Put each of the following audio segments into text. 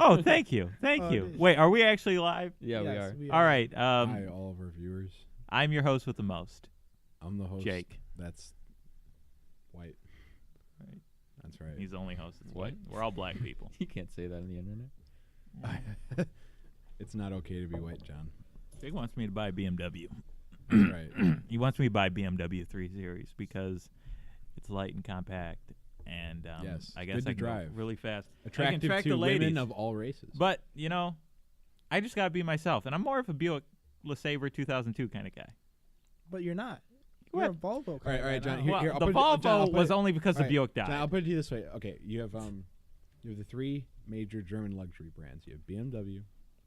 Oh, thank you. Thank you. Wait, are we actually live? Yeah, Yes, we are. All right. Hi, all of our viewers. I'm your host with the most. I'm the host. Jake. That's white. Right. That's right. He's the only host that's What? white. We're all black people. You can't say that on the internet. It's not okay to be white, John. Jake wants me to buy a BMW. That's right. He wants me to buy BMW 3 Series because it's light and compact, and Yes, I guess good to I can go drive. really fast. Attractive track to the ladies. women of all races. But I just gotta be myself, and I'm more of a Buick LeSabre 2002 kind of guy. But you're not. What? You're a Volvo. all right, John. Now. Here, Well, I'll the put it- John, I'll Volvo put was it- only because all the right, Buick died. John, I'll put it to you this way. Okay, you have the three major German luxury brands. You have BMW,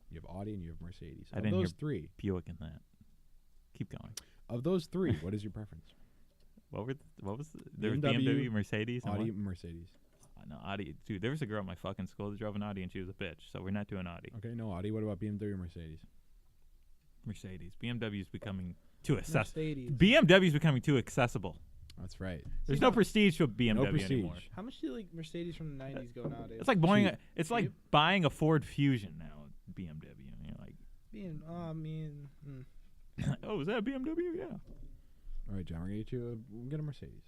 you have Audi, and you have Mercedes. I Of didn't those hear three, Buick in that. Keep going. of those three, what is your preference? What was there was BMW, BMW, Mercedes, and Audi, what? Mercedes. No, Audi. Dude, there was a girl at my fucking school that drove an Audi and she was a bitch. So we're not doing Audi. Okay, no Audi. What about BMW or Mercedes? Mercedes. BMW is becoming too accessible. Mercedes. BMW is becoming too accessible. That's right. There's no prestige to a BMW No prestige. anymore. How much do like Mercedes from the '90s go nowadays? It's like buying. Cheap. It's like Cheap? buying a Ford Fusion now. BMW. You're like, being. oh, is that a BMW? Yeah. All right, John. We're gonna we'll get a Mercedes.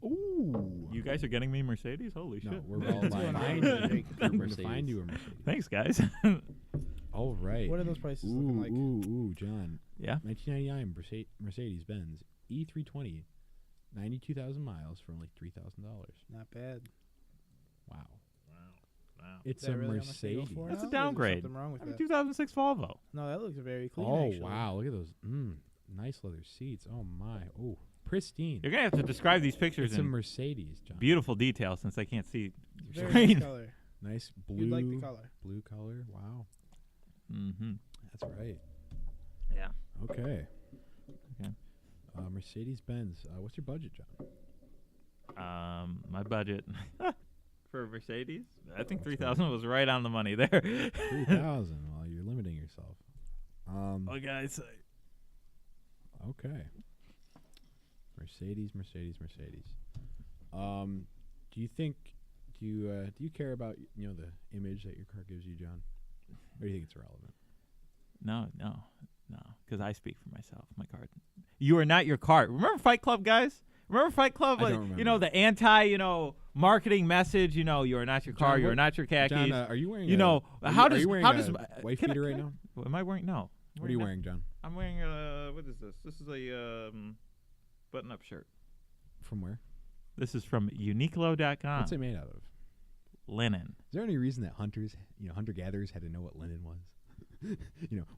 Ooh. You guys are getting me Mercedes? Holy No, shit! we're all What's going buying. on, Jake? We're gonna Mercedes. find you a Mercedes. Thanks, guys. All right. What are those prices Ooh, looking like? ooh, John. Yeah. 1999 Mercedes-Benz E320, 92,000 miles for only $3,000. Not bad. Wow. Wow. It's Is that a really how much they go Mercedes. for That's a now? Or is there downgrade. something wrong with I'm a that? 2006 Volvo. No, that looks very clean. Oh, actually. wow. Look at those. Nice leather seats. Oh, my. Oh, pristine. You're gonna have to describe these pictures It's a in Mercedes, John. beautiful detail since I can't see your Very screen. nice color. Nice blue. You'd like the color. Blue color. Wow. Mm-hmm. That's right. Yeah. Okay. Okay. Mercedes-Benz. What's your budget, John? My budget for a Mercedes, I think That's 3,000 was right on the money there. 3,000. Well, you're limiting yourself. What can I say? Okay. Mercedes. Do you care about the image that your car gives you, John? Or do you think it's irrelevant? No, because I speak for myself. My car. You are not your car. Remember Fight Club, guys? Remember Fight Club? I Like, don't remember. the anti, marketing message. You are not your car. John, You are what- not your khakis. John, are you wearing? How are does you wearing how a does wife can I- beater can right I- now? Am I wearing? No. What are you wearing, John? I'm wearing what is this? This is a button-up shirt. From where? This is from Uniqlo.com. What's it made out of? Linen. Is there any reason that hunter-gatherers had to know what linen was?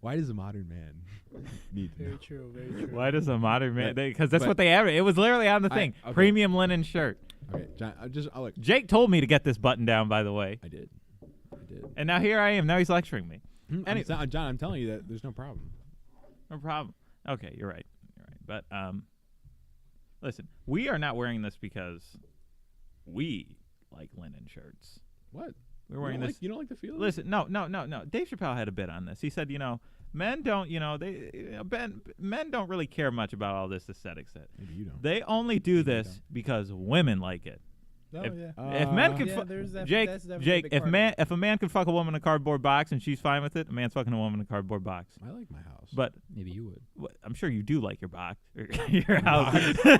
Why does a modern man need to know? Very true. Very true. Why does a modern man? But- Because that's but- what they added. It was literally on the I- thing. okay. Premium linen shirt. Okay, John. I'll look. Jake told me to get this button down, by the way. I did. And now here I am. Now he's lecturing me. John, I'm telling you that there's no problem. No problem. Okay, you're right. But listen, we are not wearing this because we like linen shirts. What? We're wearing this. You don't like the feel? Listen, no. Dave Chappelle had a bit on this. He said, men don't, men don't really care much about all this aesthetic stuff. Maybe you don't. They only do this because women like it. Oh, if- yeah. If men can, Yeah, there's that- Jake, that's definitely a Jake, big if part of man, it. if a man can fuck a woman in a cardboard box and she's fine with it, a man's fucking a woman in a cardboard box. I like my house. But Maybe you would. I'm sure you do like your box, or your house.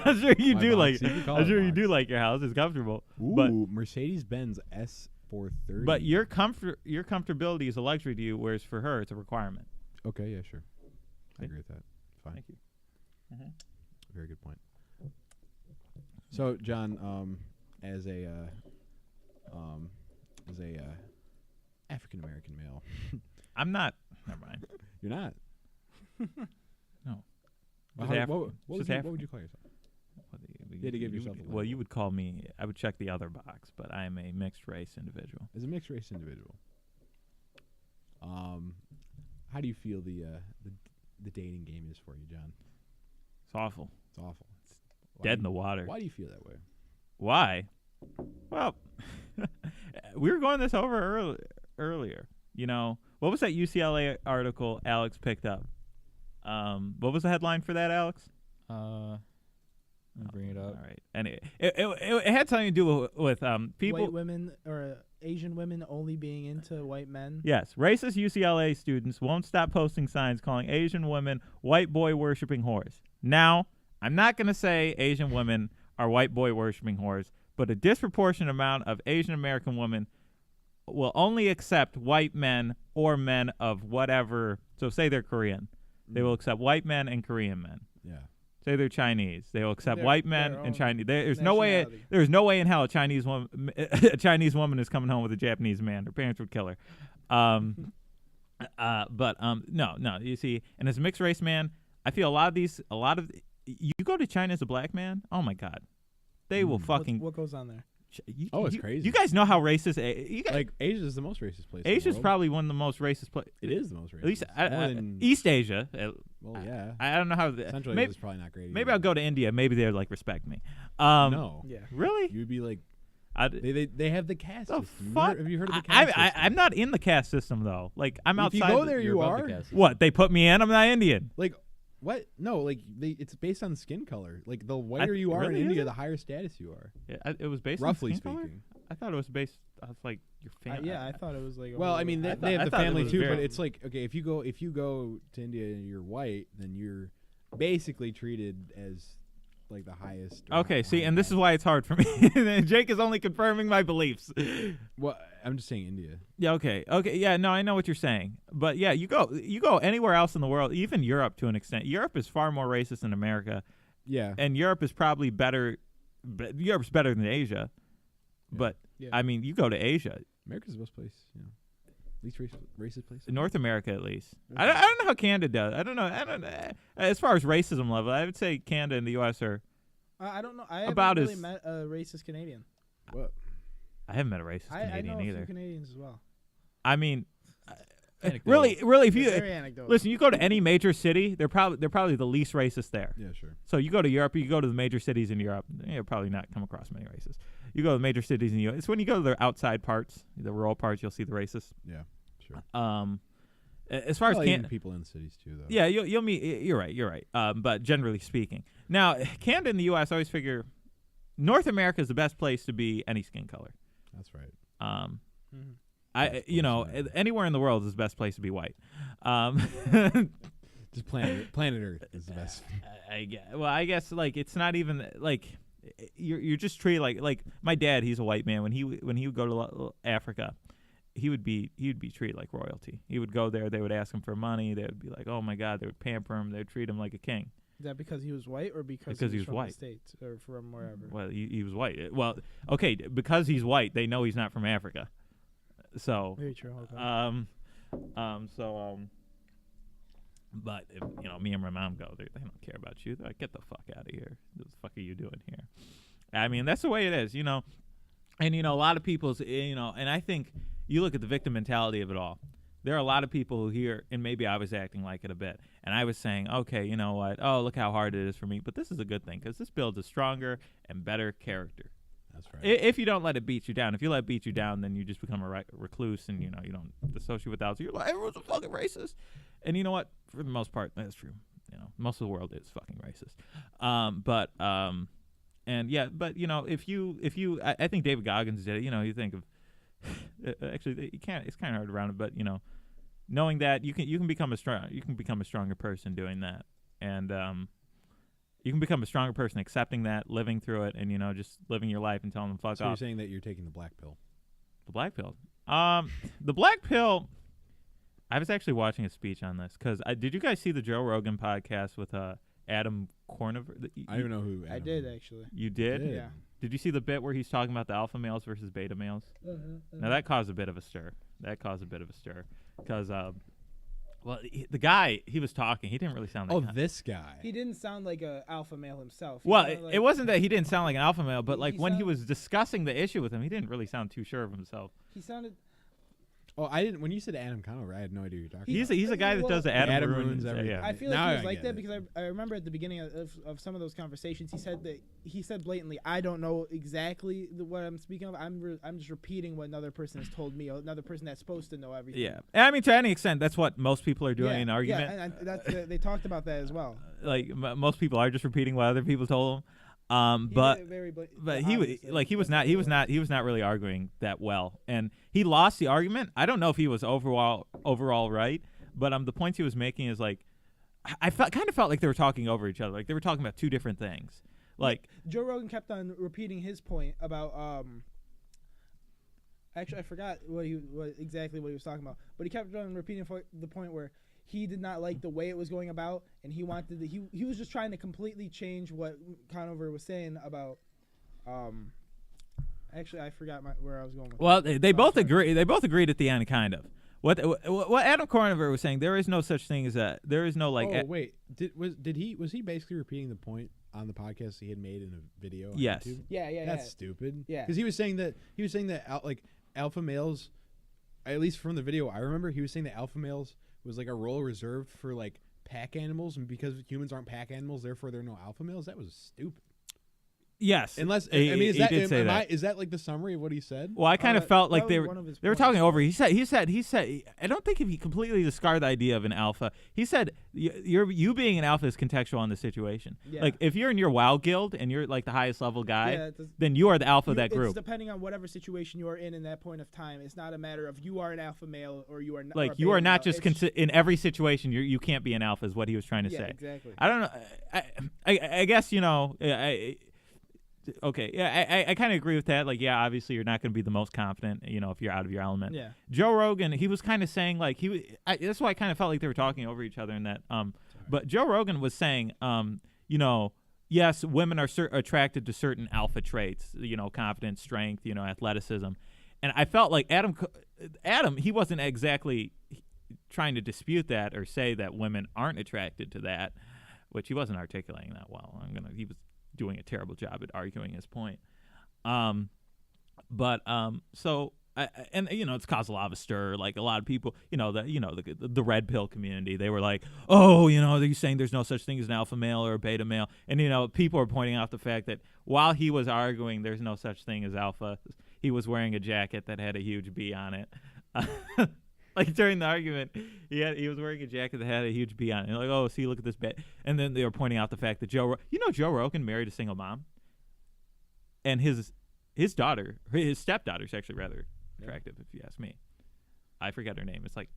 I'm sure you My do box, like. you can call I'm it sure you box. do like your house. It's comfortable. Ooh, Mercedes-Benz S430. But your comfortability is a luxury to you, whereas for her it's a requirement. Okay, yeah, sure. I agree with that. Fine. Thank you. Very good point. So, John, as a African American male, I'm not. Never mind. you're not. No. Well, Just how- Af- what just would Af- you call yourself? You had to give yourself a well, label. you would call me. I would check the other box, but I am a mixed race individual. As a mixed race individual, how do you feel the dating game is for you, John? It's awful. It's awful. Dead in the water. Why do you feel that way? Why? Well, we were going this over earlier. What was that UCLA article Alex picked up? What was the headline for that, Alex? Let me bring it up. All right. And it had something to do with people. White women or Asian women only being into white men? Yes, racist UCLA students won't stop posting signs calling Asian women white boy worshipping whores. Now, I'm not going to say Asian women are white boy worshipping whores, but a disproportionate amount of Asian American women will only accept white men or men of whatever. So say they're Korean. They will accept white men and Korean men. Yeah. Say they're Chinese. They will accept Their- white men their and own Chinese. There's no way. nationality. There's no way in hell a Chinese woman is coming home with a Japanese man. Her parents would kill her. No. You see, and as a mixed race man, I feel a lot of you go to China as a black man. Oh my God, they will fucking. What goes on there? It's crazy. You guys know how racist. You guys, Like Asia is the most racist place. in the Asia's world. probably one of the most racist places. It is the most racist. At least More than- East Asia. Well, yeah. I don't know how. Central Maybe, Asia is probably not great. maybe either. I'll go to India. Maybe they'll like respect me. No. Yeah. Really? You'd be like, I, they have the caste the system. fuck? Have you heard of the I, caste I, system? I'm not in the caste system though. Like I'm If outside. you go the- there, You're you above are. the caste. What? They put me in. I'm not Indian. Like, what? No, like it's based on skin color. Like the whiter you are really, in is India, it? the higher status you are. It was based Roughly on skin color? speaking. I thought it was based off like your family. Yeah, I thought it was like. a Well, whole- I mean, they, I thought- they I have the thought it family was too, but very- it's like, okay, if you go to India and you're white, then you're basically treated as like the highest. or Okay, see, high and this is caste. why it's hard for me. Jake is only confirming my beliefs. Well, I'm just saying India. Yeah, okay. Yeah, no, I know what you're saying. But yeah, you go anywhere else in the world, even Europe to an extent. Europe is far more racist than America, Yeah. and Europe is probably better. Europe's better than Asia. But Yeah. I mean, you go to Asia, America's the best place. Least racist place. North America at least. I don't know how Canada does. I don't know. As far as racism level, I would say Canada and the U.S. are. I don't know. I About haven't really as- met a racist Canadian. What? I haven't met a racist I Canadian know a either. few Canadians as well. I mean, Anecdotal. really, if you Very anecdotal. listen, you go to any major city, they're probably the least racist there. Yeah, sure. So you go to Europe, you go to the major cities in Europe, you'll probably not come across many racists. You go to the major cities in the U.S. It's when you go to the outside parts, the rural parts, you'll see the racists. Yeah, sure. As far Well, as even people in cities too, though. yeah, you'll meet. You're right. But generally speaking, now Canada and the U.S. I always figure North America is the best place to be any skin color. That's right. Mhm. I anywhere in the world is the best place to be white. Just planet Earth is the best. I guess like it's not even like you're just treated like my dad. He's a white man. When he would go to Africa, he would be treated like royalty. He would go there. They would ask him for money. They would be like, oh my God. They would pamper him. They would treat him like a king. Is that because he was white or because Because he he was was from white. the States or from wherever? Well, he was white. Well, okay, because he's white, they know he's not from Africa. So, Very true. Okay. but if, me and my mom go, they don't care about you. They're like, get the fuck out of here. What the fuck are you doing here? I mean, that's the way it is, And a lot of people's, and I think you look at the victim mentality of it all. There are a lot of people who hear, and maybe I was acting like it a bit, and I was saying, okay, you know what? Oh, look how hard it is for me. But this is a good thing because this builds a stronger and better character. That's right. If you don't let it beat you down. If you let it beat you down, then you just become a recluse, and you don't associate with others. You're like, everyone's a fucking racist. And you know what? For the most part, that's true. Most of the world is fucking racist. If you, I think David Goggins did it. You think of, actually, you can't. It's kind of hard around it, but knowing that you can become a stronger person doing that, and you can become a stronger person accepting that, living through it, and just living your life and telling them fuck So you're off. saying that you're taking the black pill? The black pill. The black pill. I was actually watching a speech on this because did you guys see the Joe Rogan podcast with Adam Corniver? I don't even know who. I Adam did is. actually. You did? Did. Yeah. Did you see the bit where he's talking about the alpha males versus beta males? Now that caused a bit of a stir. Because, the guy he was talking, he didn't really sound like. Oh, this guy. He didn't sound like a alpha male himself. He Well, sounded like- it wasn't that he didn't sound like an alpha male, but He like when he sounded- was discussing the issue with him, he didn't really sound too sure of himself. He sounded. Oh, I didn't. When you said Adam Conover, I had no idea who you're talking He's about. a guy that does the Adam, Adam ruins ruins everything. Yeah. I feel Now like he was I like get that it. because I remember at the beginning of some of those conversations, he said blatantly, "I don't know exactly what I'm speaking of. I'm just repeating what another person has told me. Another person that's supposed to know everything." Yeah, and I mean to any extent, that's what most people are doing in argument. Yeah, and that's they talked about that as well. Like most people are just repeating what other people told them. But very he was obviously, like he was that's not what it really arguing that well, and he lost the argument. I don't know if he was overall right, but the points he was making is like I kind of felt like they were talking over each other, like they were talking about two different things. Like Joe Rogan kept on repeating his point about actually I forgot exactly what he was talking about, but he kept on repeating the point where he did not like the way it was going about, and he wanted he was just trying to completely change what Conover was saying about actually I forgot where I was going with well, that. they both agree. They both agreed at the end, kind of. What Adam Conover was saying, there is no such thing as that. There is no like. Oh wait, was he basically repeating the point on the podcast he had made in a video? On Yes. YouTube? Yeah. That's stupid. Yeah. Because he was saying that like alpha males, at least from the video I remember, he was saying that alpha males was like a role reserved for like pack animals, and because humans aren't pack animals, therefore there are no alpha males. That was stupid. Yes. Unless he did say that. Is that like the summary of what he said? Well, I kind of felt like they one of his were points. talking over. He said. I don't think if he completely discarded the idea of an alpha. He said you being an alpha is contextual on the situation. Yeah. Like if you're in your WoW guild and you're like the highest level guy, Yeah, then you are the alpha of that It's group. depending on whatever situation you are in that point of time. It's not a matter of you are an alpha male or you are not. Like you are not just in every situation. You can't be an alpha is what he was trying to yeah, say. exactly. I don't know. I guess okay. Yeah, I kind of agree with that. Like, yeah, obviously you're not going to be the most confident, if you're out of your element. Yeah. Joe Rogan, he was kind of saying like that's why I kind of felt like they were talking over each other in that. But Joe Rogan was saying, yes, women are attracted to certain alpha traits, confidence, strength, athleticism, and I felt like Adam, he wasn't exactly trying to dispute that or say that women aren't attracted to that, which he wasn't articulating that well. He was doing a terrible job at arguing his point. It's caused a lot of a stir. Like a lot of people, the red pill community, they were like, oh, they're saying there's no such thing as an alpha male or a beta male. And, people are pointing out the fact that while he was arguing there's no such thing as alpha, he was wearing a jacket that had a huge B on it. Like during the argument, he was wearing a jacket that had a huge B on it. And like, oh, see, look at this bet. And then they were pointing out the fact that Joe Rogan married a single mom, and his daughter, his stepdaughter, is actually rather attractive, if you ask me. I forget her name. It's like,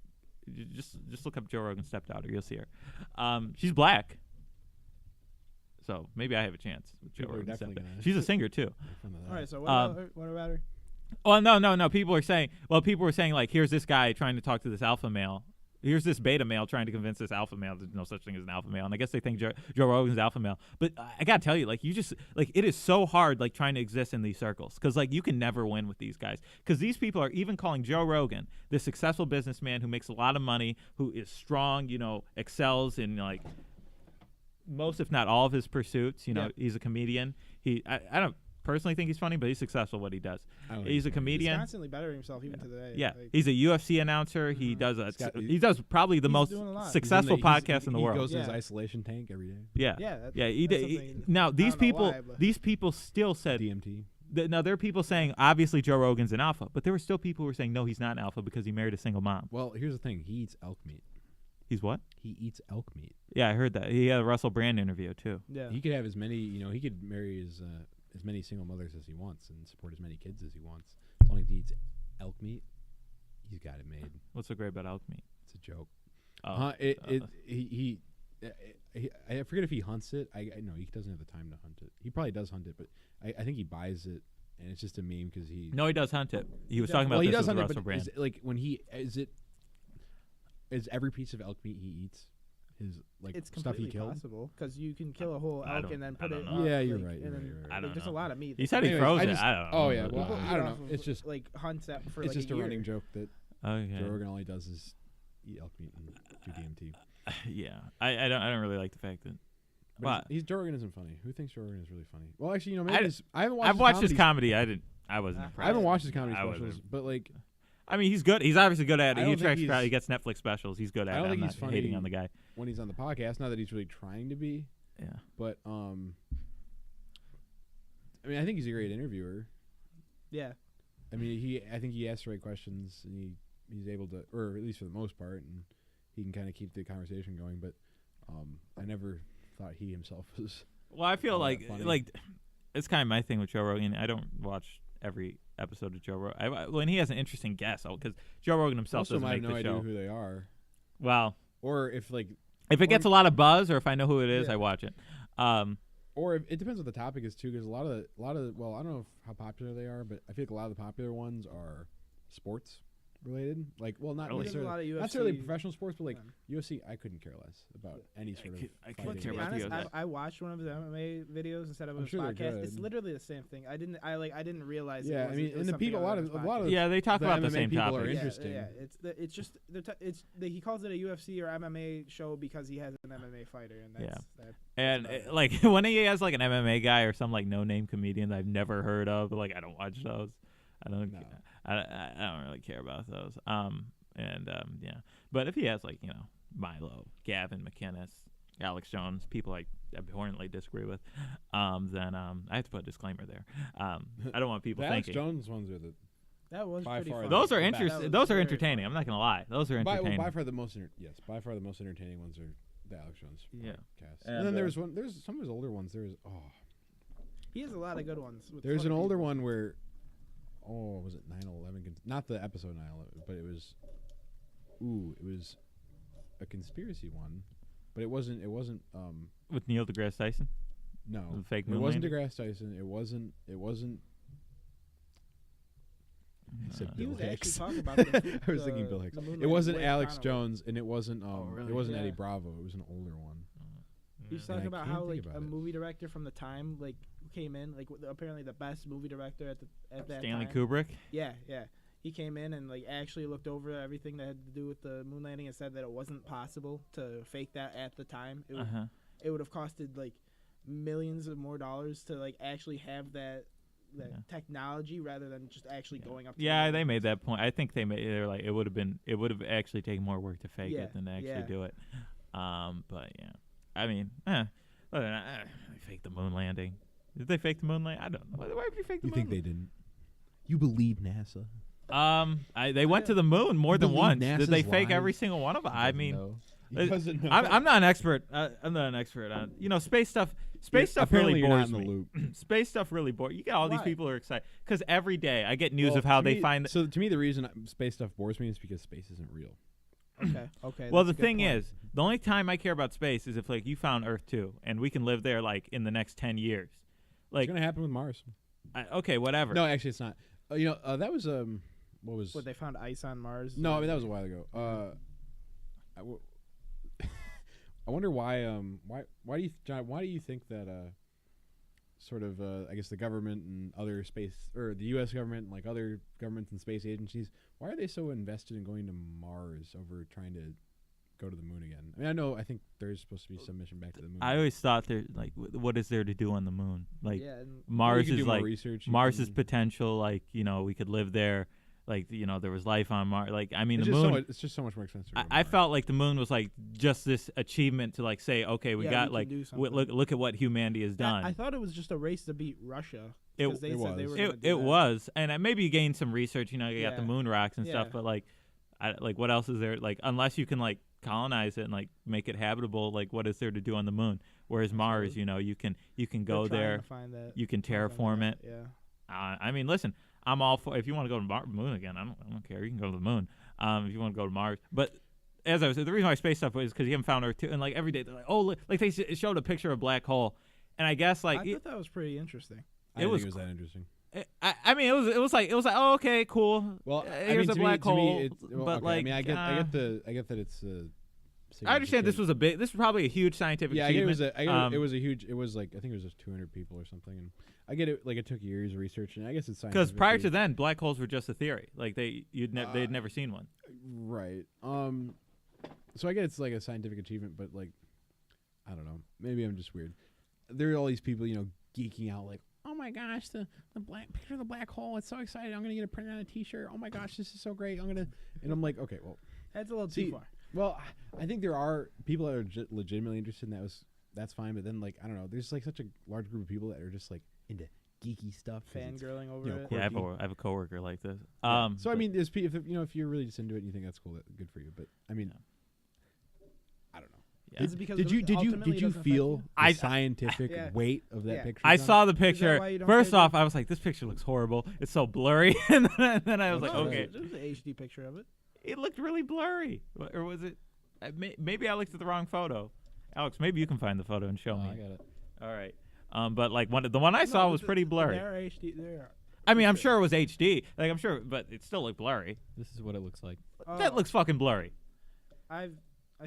just look up Joe Rogan's stepdaughter. You'll see her. She's black, so maybe I have a chance with Joe Rogan's stepdaughter. She's a singer too. All right. So what about her? Oh no. People were saying like, here's this guy trying to talk to this alpha male. Here's this beta male trying to convince this alpha male there's no such thing as an alpha male, and I guess they think Joe Rogan's alpha male. But I gotta tell you, like, you just like it is so hard like trying to exist in these circles because like you can never win with these guys because these people are even calling Joe Rogan, this successful businessman who makes a lot of money, who is strong, excels in like most if not all of his pursuits. He's a comedian. I don't personally think he's funny, but he's successful at what he does. He's a comedian. He's constantly bettering himself even today. Yeah, like, he's a UFC announcer. He does he does probably the most successful podcast in the world. He goes in his isolation tank every day. Yeah. Now these people still said DMT. Now there are people saying obviously Joe Rogan's an alpha, but there were still people who were saying no, he's not an alpha because he married a single mom. Well, here's the thing: he eats elk meat. He's what? He eats elk meat. Yeah, I heard that. He had a Russell Brand interview too. Yeah. He could have as many. He could marry as many single mothers as he wants and support as many kids as he wants. As long as he eats elk meat, he's got it made. What's so great about elk meat? It's a joke. I forget if he hunts it. I know he doesn't have the time to hunt it. He probably does hunt it, but I think he buys it, and it's just a meme because he. No, he does hunt it. He was talking about he this does with hunt Russell it, but Brand. is it, like when he is every piece of elk meat he eats his like it's stuff he completely killed. possible because you can kill a whole I elk don't- and then I put don't it. know. up, Yeah, you're like, right, you're and right, then, you're right. I don't There's know. a lot of meat. He said he Anyways, froze I it. just- I don't know. oh, yeah, well, People I don't eat know. off It's of, just like hunts that for it's like just a year. running joke that Okay. Joe Rogan all he does is eat elk meat and do DMT. Yeah, I don't really like the fact that. But But Joe Rogan isn't funny. Who thinks Joe Rogan is really funny? Well, actually, I maybe d- I haven't watched. I've watched his comedy. comedy. I wasn't I impressed. I haven't watched his comedy I wasn't- specials, but like, I mean, he's good. He's obviously good at I it. He don't think attracts he's- crowd. He gets Netflix specials. He's good at I it. don't I'm think not he's funny. hating on the guy. when he's on the podcast, not that he's really trying to be, Yeah. but I mean, I think he's a great interviewer. Yeah. I mean, I think he asks the right questions, and he's able to, or at least for the most part, and he can kind of keep the conversation going. But I never thought he himself was. Well, I feel Oh, like funny. like it's kind of my thing with Joe Rogan. I don't watch every episode of Joe Rogan. When he has an interesting guest, because Joe Rogan himself Also, doesn't I have make no the idea show. who they are, Well, or if like, if it gets a lot of buzz, or if I know who it is, Yeah. I watch it. or if, it depends what the topic is too. Because a lot of well, I don't know how popular they are, but I feel like a lot of the popular ones are sports related. Like, well, not Really? There's a necessarily, lot of not UFC. necessarily professional sports, but like Yeah. UFC. I couldn't care less about any sort of. I But couldn't to care be about the honest, UFC. I watched one of his MMA videos instead of I'm his sure they're podcast. It's good. literally the same thing. I didn't realize. Yeah, it I was, mean, it was and the something people, a other lot than of- his a lot of- podcast. Yeah, they talk the about the MMA same people are topics. Yeah, interesting. Yeah, it's just he calls it a UFC or MMA show because he has an MMA fighter, and that's that. And about it. like when he has like an MMA guy or some like no name comedian that I've never heard of, like I don't watch those. I don't. No. I don't really care about those. Yeah. But if he has like Milo, Gavin McInnes, Alex Jones, people I abhorrently disagree with, then I have to put a disclaimer there. I don't want people The Alex thinking. Jones ones are the That was by pretty far fun. Those are That interesting. was Those are very entertaining. funny. I'm not gonna lie. Those are by entertaining. far the most by far the most entertaining ones are the Alex Jones Yeah. cast. And, And then there's some of his older ones. He has a lot of good ones. with There's funny an older people. one where, was it 9/11? Not the episode 9/11, but it was a conspiracy one, but it wasn't. with Neil deGrasse Tyson. No, The fake it moon wasn't landing? deGrasse Tyson. It wasn't. I said He Bill was actually Hicks. talking about the I was thinking Bill Hicks. the moon It wasn't landing with Alex Conaway. Jones, and it wasn't. really? It wasn't Yeah. Eddie Bravo. It was an older one. He was And I talking about can't how think like about a it. movie director from the time like came in like apparently the best movie director at that Stanley time. Kubrick. Yeah. He came in and like actually looked over everything that had to do with the moon landing and said that it wasn't possible to fake that at the time. It would have costed like millions of more dollars to like actually have that Yeah. technology rather than just actually going up. To the Yeah, moon. they made that point. I think they're like it would have actually taken more work to fake Yeah, it than to actually yeah. do it. But yeah, I mean, they faked the moon landing. Did they fake the moon landing? I don't know. Why would you fake the You moon? think they didn't? You believe NASA? They went to the moon more than believe once. Did they NASA's fake every lies? single one of them? I mean, He doesn't know. I'm not an expert. I'm not an expert on space stuff. Space stuff Apparently really you're not bores in the me. loop. Space stuff really bores. You get all these Why? people who are excited because every day I get news Well, of how to they me- find. So to me, the reason space stuff bores me is because space isn't real. Okay. Well, that's the a good thing point. is, the only time I care about space is if like you found Earth too, and we can live there like in the next 10 years. Like, It's gonna happen with Mars. okay, whatever. No, actually, it's not. That was what was? What, they found ice on Mars? No, I mean that was a while ago. I wonder why do you John, why do you think that sort of I guess the government and other space or the U.S. government and like other governments and space agencies, why are they so invested in going to Mars over trying to go to the moon again? I mean, I think there's supposed to be some mission back to the moon. I always thought there like what is there to do on the moon? Like Yeah, and Mars you can is do more like research. You Mars's can- potential. Like we could live there. Like there was life on Mars. Like I mean it's the just moon. it's just so much more expensive. to go to I Mars. felt like the moon was like just this achievement to like say okay we Yeah, got we can like do something. look at what humanity has done. I thought it was just a race to beat Russia. It- 'cause they it said they was. were gonna do It that. was, and maybe you gained some research. You got the Yeah. moon rocks and stuff, Yeah. but like what else is there? Like unless you can like colonize it and like make it habitable, like what is there to do on the moon? Whereas Mars, true. you can They're go trying there, to find that- you can find terraform that, it. Yeah. I mean, listen, I'm all for if you want to go to the moon again. I don't care. You can go to the moon. If you want to go to Mars, but as I was, the reason why space stuff was because you haven't found Earth too, and like every day they're like, oh, look, like they showed a picture of a black hole, and I guess like I thought that was pretty interesting. I it didn't was think it was that interesting. I mean, it was like oh okay cool. Well, Here's a black hole, well, but okay, like I mean, I get that it's. I understand this was this was probably a huge scientific Yeah, I get it was achievement. it was a huge. It was like I think it was just 200 people or something, and I get it. Like it took years of research, and I guess it's Because prior to scientifically- then, black holes were just a theory. Like they'd never seen one. right. So I get it's like a scientific achievement, but like I don't know. Maybe I'm just weird. There are all these people, geeking out like, oh my gosh, the black picture of the black hole. It's so exciting. I'm gonna get it printed on a T-shirt. Oh my gosh, this is so great. And I'm like, okay, well. That's a little See, too far. Well, I think there are people that are legitimately interested in that's fine, but then like I don't know, there's like such a large group of people that are just like into geeky stuff. 'cause it's- Fangirling over it. Yeah, I have a coworker like this. So so I mean, there's if you're really just into it and you think that's cool, good for you. But I mean, I don't know. Yeah. Is it because Did you ultimately it did you doesn't affect feel I- the scientific Yeah. weight of that Yeah. picture? I John? saw the that picture. why you don't First care, off, I was like, this picture looks horrible. It's so blurry. and then I was like, No, okay. There's an HD picture of it. It looked really blurry. Or was it? Maybe I looked at the wrong photo. Alex, maybe you can find the photo and show Oh, me. I got it. All right. But like the one I saw was pretty blurry. They are HD. They are. I mean, I'm sure. sure it was HD. Like I'm sure, but it still looked blurry. This is what it looks like. That looks fucking blurry. I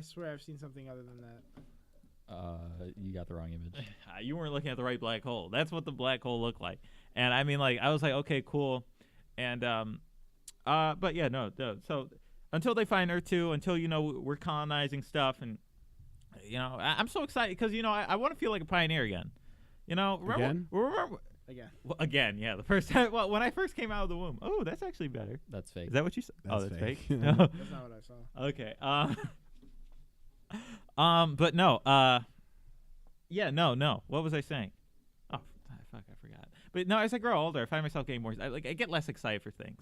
swear I've seen something other than that. You got the wrong image. You weren't looking at the right black hole. That's what the black hole looked like. And I mean, like I was like, okay, cool. And but yeah, no. So until they find Earth 2, until we're colonizing stuff, and I'm so excited because I want to feel like a pioneer again. Remember? Again? Remember? Again. Well, again, yeah. The first time, well, when I first came out of the womb. Oh, that's actually better. That's fake. Is that what you said? That's oh, that's fake. fake. That's not what I saw. Okay. But no. Yeah. No. What was I saying? Oh, fuck! I forgot. But no, as I grow older, I find myself getting more. I get less excited for things.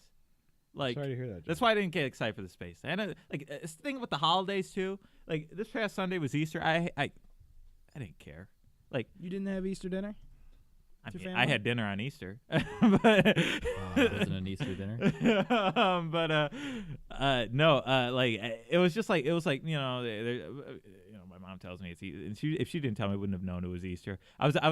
Like Sorry to hear that. that's why I didn't get excited for the space. And it's the thing with the holidays too. Like this past Sunday was Easter. I didn't care. Like You didn't have Easter dinner? I Your mean, I family? had dinner on Easter. Wasn't an Easter dinner. No, like it was just like my mom tells me it's and if she didn't tell me, I wouldn't have known it was Easter. I was at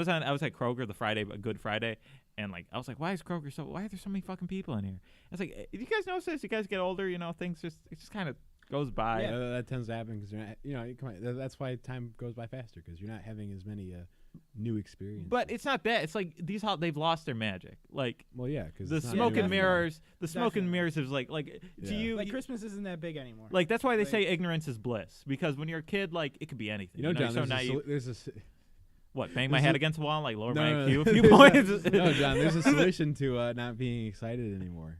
Kroger the Friday, Good Friday, and like I was like, why are there so many fucking people in here? I was like, you guys notice this? You guys get older, things it just kind of goes by. Yeah, that tends to happen because you're not. Come on, that's why time goes by faster because you're not having as many new experiences. But it's not that. It's like they've lost their magic. Like well, yeah, because the smoke and mirrors. The smoke and Definitely. mirrors is like Yeah. to you. Like Christmas isn't that big anymore. Like that's why they Like- say ignorance is bliss, because when you're a kid, like it could be anything. John, you're so there's naive. there's a What, bang my there's head a- against the wall, like lower no, my no, IQ no. a few points? No, John, there's a solution to not being excited anymore.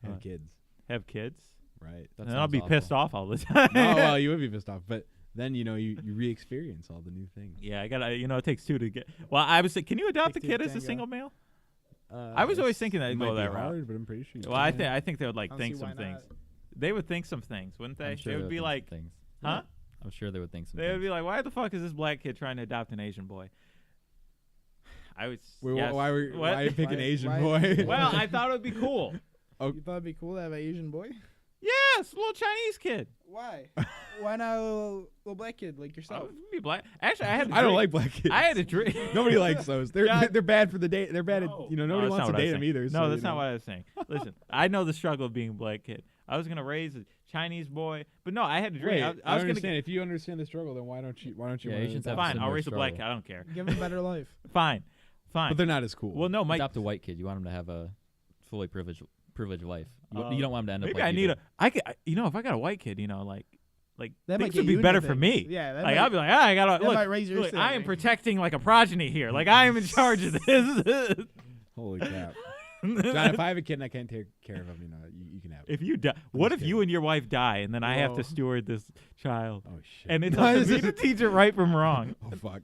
Have What? kids, Have kids, right? That and I'll sounds be awful. pissed off all the time. Oh well, you would be pissed off, but then you re-experience all the new things. Yeah, I gotta. It takes two to get. Well, I was. Can you adopt a Take two kid to as a tango. single male? I was always thinking that it it'd might go be that route. hard, but I'm pretty sure. you Well, I can. think they would like I don't think see some why things. not. They would think some things, wouldn't they? I'm sure They would be think like, some things. huh? I'm sure they would think some They would things. be like, why the fuck is this black kid ting to adopt an Asian boy? I would. Wait, yes. why What? are you pick an Why- Asian why- boy? Well, I thought it would be cool. You thought it'd be cool to have an Asian boy? Yes, a little Chinese kid. Why? Why not a little black kid like I yourself? would be black. Actually, I had. I don't like black kids. I had a dream. Nobody likes those. They're Yeah. they're bad for the date. They're bad No. at nobody No, that's wants not to what I was date them saying. either. No, so, that's not what I was saying. Listen, I know the struggle of being a black kid. I was gonna raise a Chinese boy, but no, I had a dream. Wait, I I, was gonna understand. If you understand the struggle, then why don't you? Yeah, want Asians to have fine. similar I'll raise a black kid. struggle. I don't care. Give him a better life. Fine. But they're not as cool. Well, no, Mike. Adopt a white kid. You want him to have a fully privileged life. Uh, You don't want him to end up Maybe like I you need did. I could. If I got a white kid, like That might things get would be you better into for things. me. Yeah, that Like might, I'll be like, I gotta that look. might raise your Look, I am standing. protecting like a progeny here. Like I am in charge of this. Holy crap, John! If I have a kid and I can't take care of him, you can have. If you die, what if just you kidding. and your wife die, and then I have to Whoa. steward this child, Oh shit! and it's No, up to this me is- to teach it right from wrong? Oh fuck!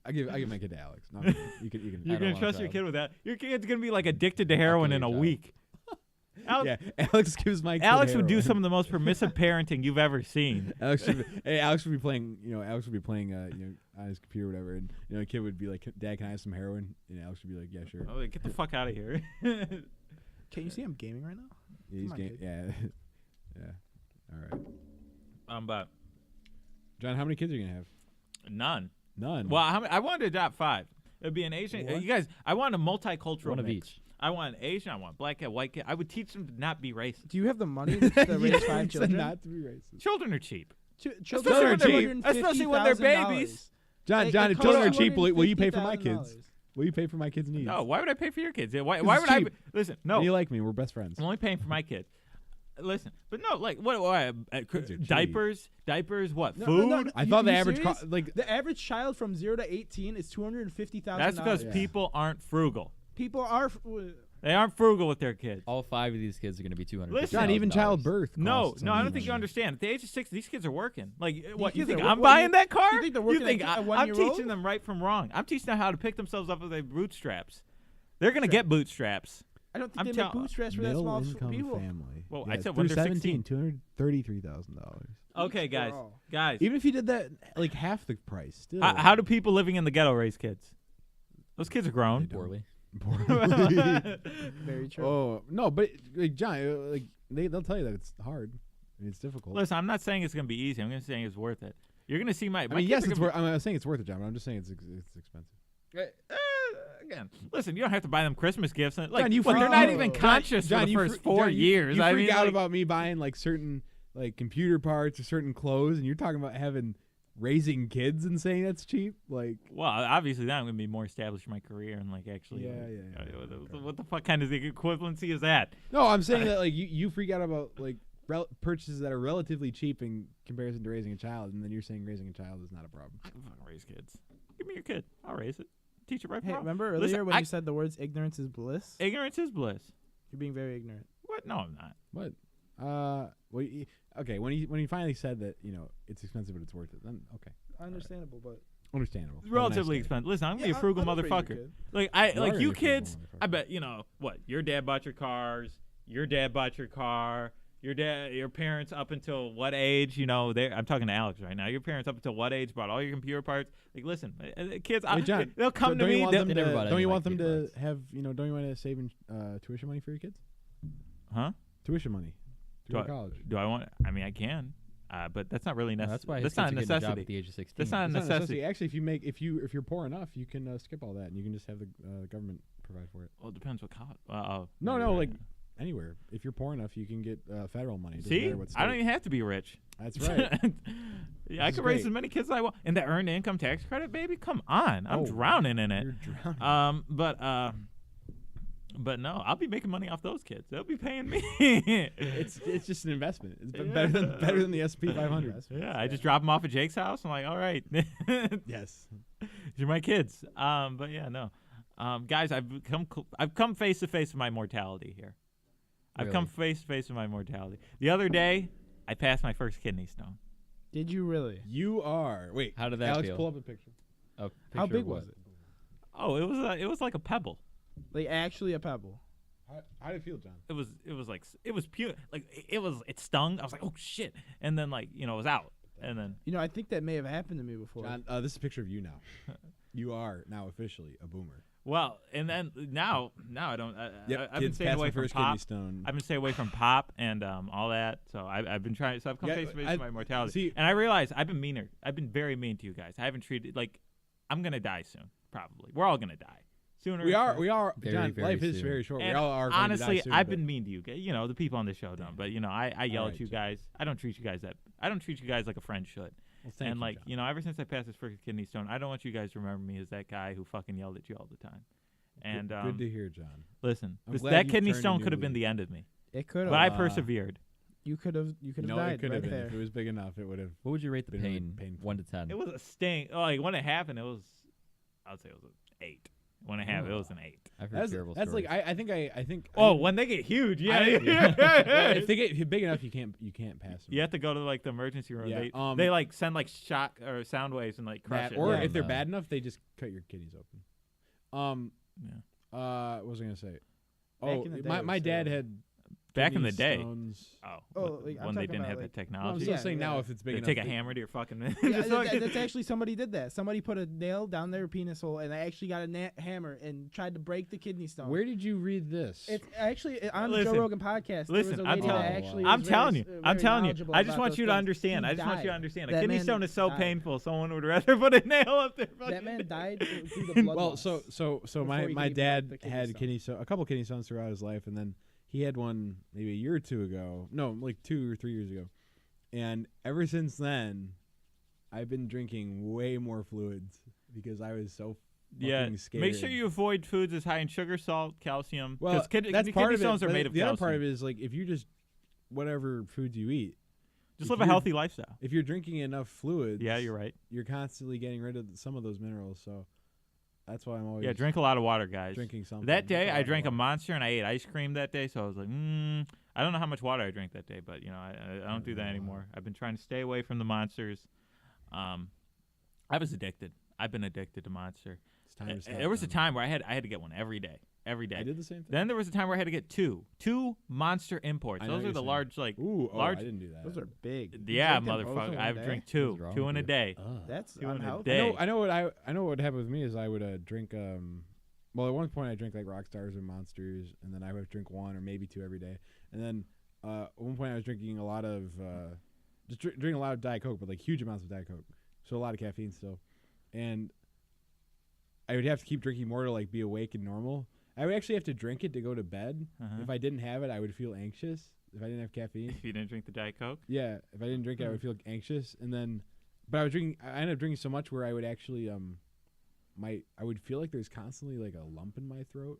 I give my kid to Alex. No, you can. You're don't gonna want a trust your child. kid with that? Your kid's gonna be like addicted to heroin kill in a your child. week. Yeah, Alex gives my kid Alex would do heroin. some of the most permissive parenting you've ever seen. Alex would be playing. Alex would be playing. On his computer or whatever, and a kid would be like, "Dad, can I have some heroin?" And Alex would be like, "Yeah, sure." Oh, get the fuck out of here. Can you see I'm gaming right now? Yeah, he's Come on, game. kid. Yeah, yeah. All right, But John, how many kids are you gonna have? none. None. Well, I wanted to adopt 5. It'd be an Asian. What? You guys, I want a multicultural One of mix. each. I want Asian. I want black kid, white kid. I would teach them to not be racist. Do you have the money to raise 5 said children? not to be racist. Children are cheap. Children Especially are when they're- especially when they're $150,000. babies. John, It if costs children are cheap, will you pay for my $150,000. kids? Will you pay for my kids' needs? No, why would I pay for your kids? Why it's would I? cheap. Listen, No. no. You like me? We're best friends. I'm only paying for my kids. Listen, but no, like what? Kids are cheap. Diapers. What? No, Food? no, no, I thought the you average serious? like The average child from 0 to 18 is $250,000. That's because Yeah. people aren't frugal. people are. They aren't frugal with their kids. All 5 of these kids are going to be $250,000. Listen, John, even childbirth. No, costs no, I don't money. think you understand. At the age of 6, these kids are working. Like, what? You kids think are- I'm what, buying you- that car? you think they're working think at I'm 1-year-old? teaching them right from wrong? I'm teaching them how to pick themselves up with their bootstraps. They're gonna get bootstraps. I don't think I'm they tell- make boot straps for that Middle small income people. family. Well, Yeah, I it's said when through they're 17, 16. $233,000. Okay, Each guys, girl. guys. Even if you did that, like half the price, still. How do people living in the ghetto raise kids? Those kids are grown. They don't. Poorly. Very true. Oh no, but like John, like they'll tell you that it's hard, it's difficult. Listen, I'm not saying it's gonna be easy. I'm gonna say it's worth it. You're gonna see my. I my mean, kids yes, are it's gonna worth. I'm saying it's worth it, John. But I'm just saying it's expensive. Again, listen, you don't have to buy them Christmas gifts. Like, John, you they're freak- not Oh. even John- conscious for the you first fr- 4 John, you- years. You I freak mean, out like, about me buying like certain like computer parts or certain clothes, and you're talking about having raising kids and saying that's cheap. Like, well, obviously, now I'm gonna be more established in my career and like actually. Yeah, like, yeah, yeah. What the fuck kind of equivalency is that? no, I'm saying that like you freak out about like purchases that are relatively cheap in comparison to raising a child, and then you're saying raising a child is not a problem. I can fucking raise kids. Give me your kid. I'll raise it. Teach it right Hey, from wrong. remember earlier Listen, when I- you said the words "ignorance is bliss"? Ignorance is bliss. You're being very ignorant. What? No, I'm not. What? Well, okay. When he finally said that, it's expensive, but it's worth it. Then okay, Understandable, but understandable. It's Have a nice relatively day. expensive. Listen, I'm gonna be a Yeah, frugal I'll raise your motherfucker. kid. Like You are you gonna be a frugal kids, I motherfucker. bet what your dad bought your cars. Your dad bought your car. Your parents up until what age? I'm talking to Alex right now. Your parents up until what age bought all your computer parts? Like, listen, kids, Wait, John, they'll come to don't me. you want they'll- them They never bought to, don't any you of my want them computer to parts. have don't you want to save tuition money for your kids? Huh? Tuition money to Do go I- to college. Do I want? I mean, I can, but that's not really No, necessary. that's why his That's kids not a are getting a job necessity. at the age of 16. That's not a It's not a necessity. Actually, if you're poor enough, you can skip all that and you can just have the government provide for it. Well, it depends what college. No, you're no, right. like anywhere. If you're poor enough, you can get federal money. It doesn't See, matter what I don't state. even have to be rich. That's right. Yeah, I This could is raise great. as many kids as I want. And the earned income tax credit, baby, come on. I'm Oh, drowning in it. You're drowning. But no, I'll be making money off those kids. They'll be paying me. it's just an investment. It's better than the S&P 500. Yeah, I just drop them off at Jake's house. I'm like, all right, Yes. you're my kids. But yeah, no, guys, I've come face to face with my mortality here. I've come face to face with my mortality. The other day, I passed my first kidney stone. did you really? You are. Wait. How did that Alex, feel? pull up a picture. Oh, How picture big of was what? it? Oh, it was like a pebble. Like actually a pebble. How did it feel, John? It was pure. Like it stung. I was like, oh shit, and then it was out, and then I think that may have happened to me before. John, this is a picture of you now. You are now officially a boomer. well, and then now I don't. Yep. I've been kids staying passed away the from first pop. kidney stone. I've been staying away from pop and all that. So I've been trying. So I've come Yeah, face to face I- with my mortality, see- and I realize I've been meaner. I've been very mean to you guys. I haven't treated I'm gonna die soon. Probably we're all gonna die sooner. We or are. later. Very, John, very life is soon. very short. And we all are. going to die honestly, soon, I've but- been mean to you guys. The people on the show don't. But I yell All at right, you John. guys. I don't treat you guys like a friend should. Well, thank And you, John. ever since I passed this first kidney stone, I don't want you guys to remember me as that guy who fucking yelled at you all the time. And good to hear, John. listen, I'm glad that you've kidney turned a stone new could have been leaf. the end of me, It could but I have. persevered. You could have No, died it could right have been. there. If it was big enough, it would have. What would you rate the Been really pain? painful. 1 to 10. It was a sting. When it happened, I would say it was an 8. When it happened, it was an 8. I've heard That's terrible like stories. I think. Oh, when they get huge, yeah. if they get big enough, you can't pass them. You have to go to the emergency room. Yeah, They send shock or sound waves and crush That, it. or Yeah, if they're no. bad enough, they just cut your kidneys open. Yeah. What was I gonna say? Back Oh, in the day, my it my was dad terrible. had Back in the kidney day. stones. Oh, when like, I'm when they talking didn't about, have like- the No, I'm technology. still Yeah, saying now yeah. if it's big They enough. take a hammer to your fucking. Yeah, just fucking- that's actually somebody did that. Somebody put a nail down their penis hole and they actually got a hammer and tried to break the kidney stone. Where did you read this? It's actually on the Listen, Joe Rogan podcast. listen, there was a I'm lady telling that you. actually I'm was telling you. very, I'm very telling you. knowledgeable I just about want those you to things. understand. He I just want you to died. understand. A That kidney man stone is so died. painful. Someone would rather put a nail up their fucking. That man died through the blood well, loss. so Before my he my could even dad get the had kidney stone. a couple kidney stones throughout his life, and then he had one maybe a year or two ago. No, like 2 or 3 years ago. And ever since then, I've been drinking way more fluids because I was so Yeah. fucking scared. Make sure you avoid foods as high in sugar, salt, calcium. Well, Because that's kidney part of it. stones are but made of the calcium. other part of it is if you just whatever foods you eat, Just if live a you're- healthy lifestyle. if you're drinking enough fluids, Yeah, you're right. You're constantly getting rid of some of those minerals. So that's why I'm always Yeah, drink a lot of water, guys. drinking something. That day, Drink I lot of drank a water. Monster and I ate ice cream that day. So I was like, I don't know how much water I drank that day, but I don't do that anymore. I've been trying to stay away from the Monsters. I was addicted. I've been addicted to Monster. It's time to stop There was a them. time where I had to get one every day. every day. I did the same thing. Then there was a time where I had to get two Monster imports. I know Those what are you're the saying. large, like, Ooh, large. I didn't do that. Those are big. You Yeah, drink them both in motherfucker. one I've day? drink What's two wrong in a with day. That's Two in a unhealthy. day. I know what would happen with me is I would drink well, at one point I drank like Rockstars and Monsters, and then I would drink one or maybe two every day. And then at one point I was drinking a lot of drinking a lot of Diet Coke, but like huge amounts of Diet Coke, so a lot of caffeine still. And I would have to keep drinking more to like be awake and normal. I would actually have to drink it to go to bed. Uh-huh. If I didn't have it, I would feel anxious. If I didn't have caffeine, If you didn't drink the Diet Coke. yeah, if I didn't drink it, I would feel anxious. And then, but I ended up drinking so much where I would actually I would feel like there's constantly like a lump in my throat.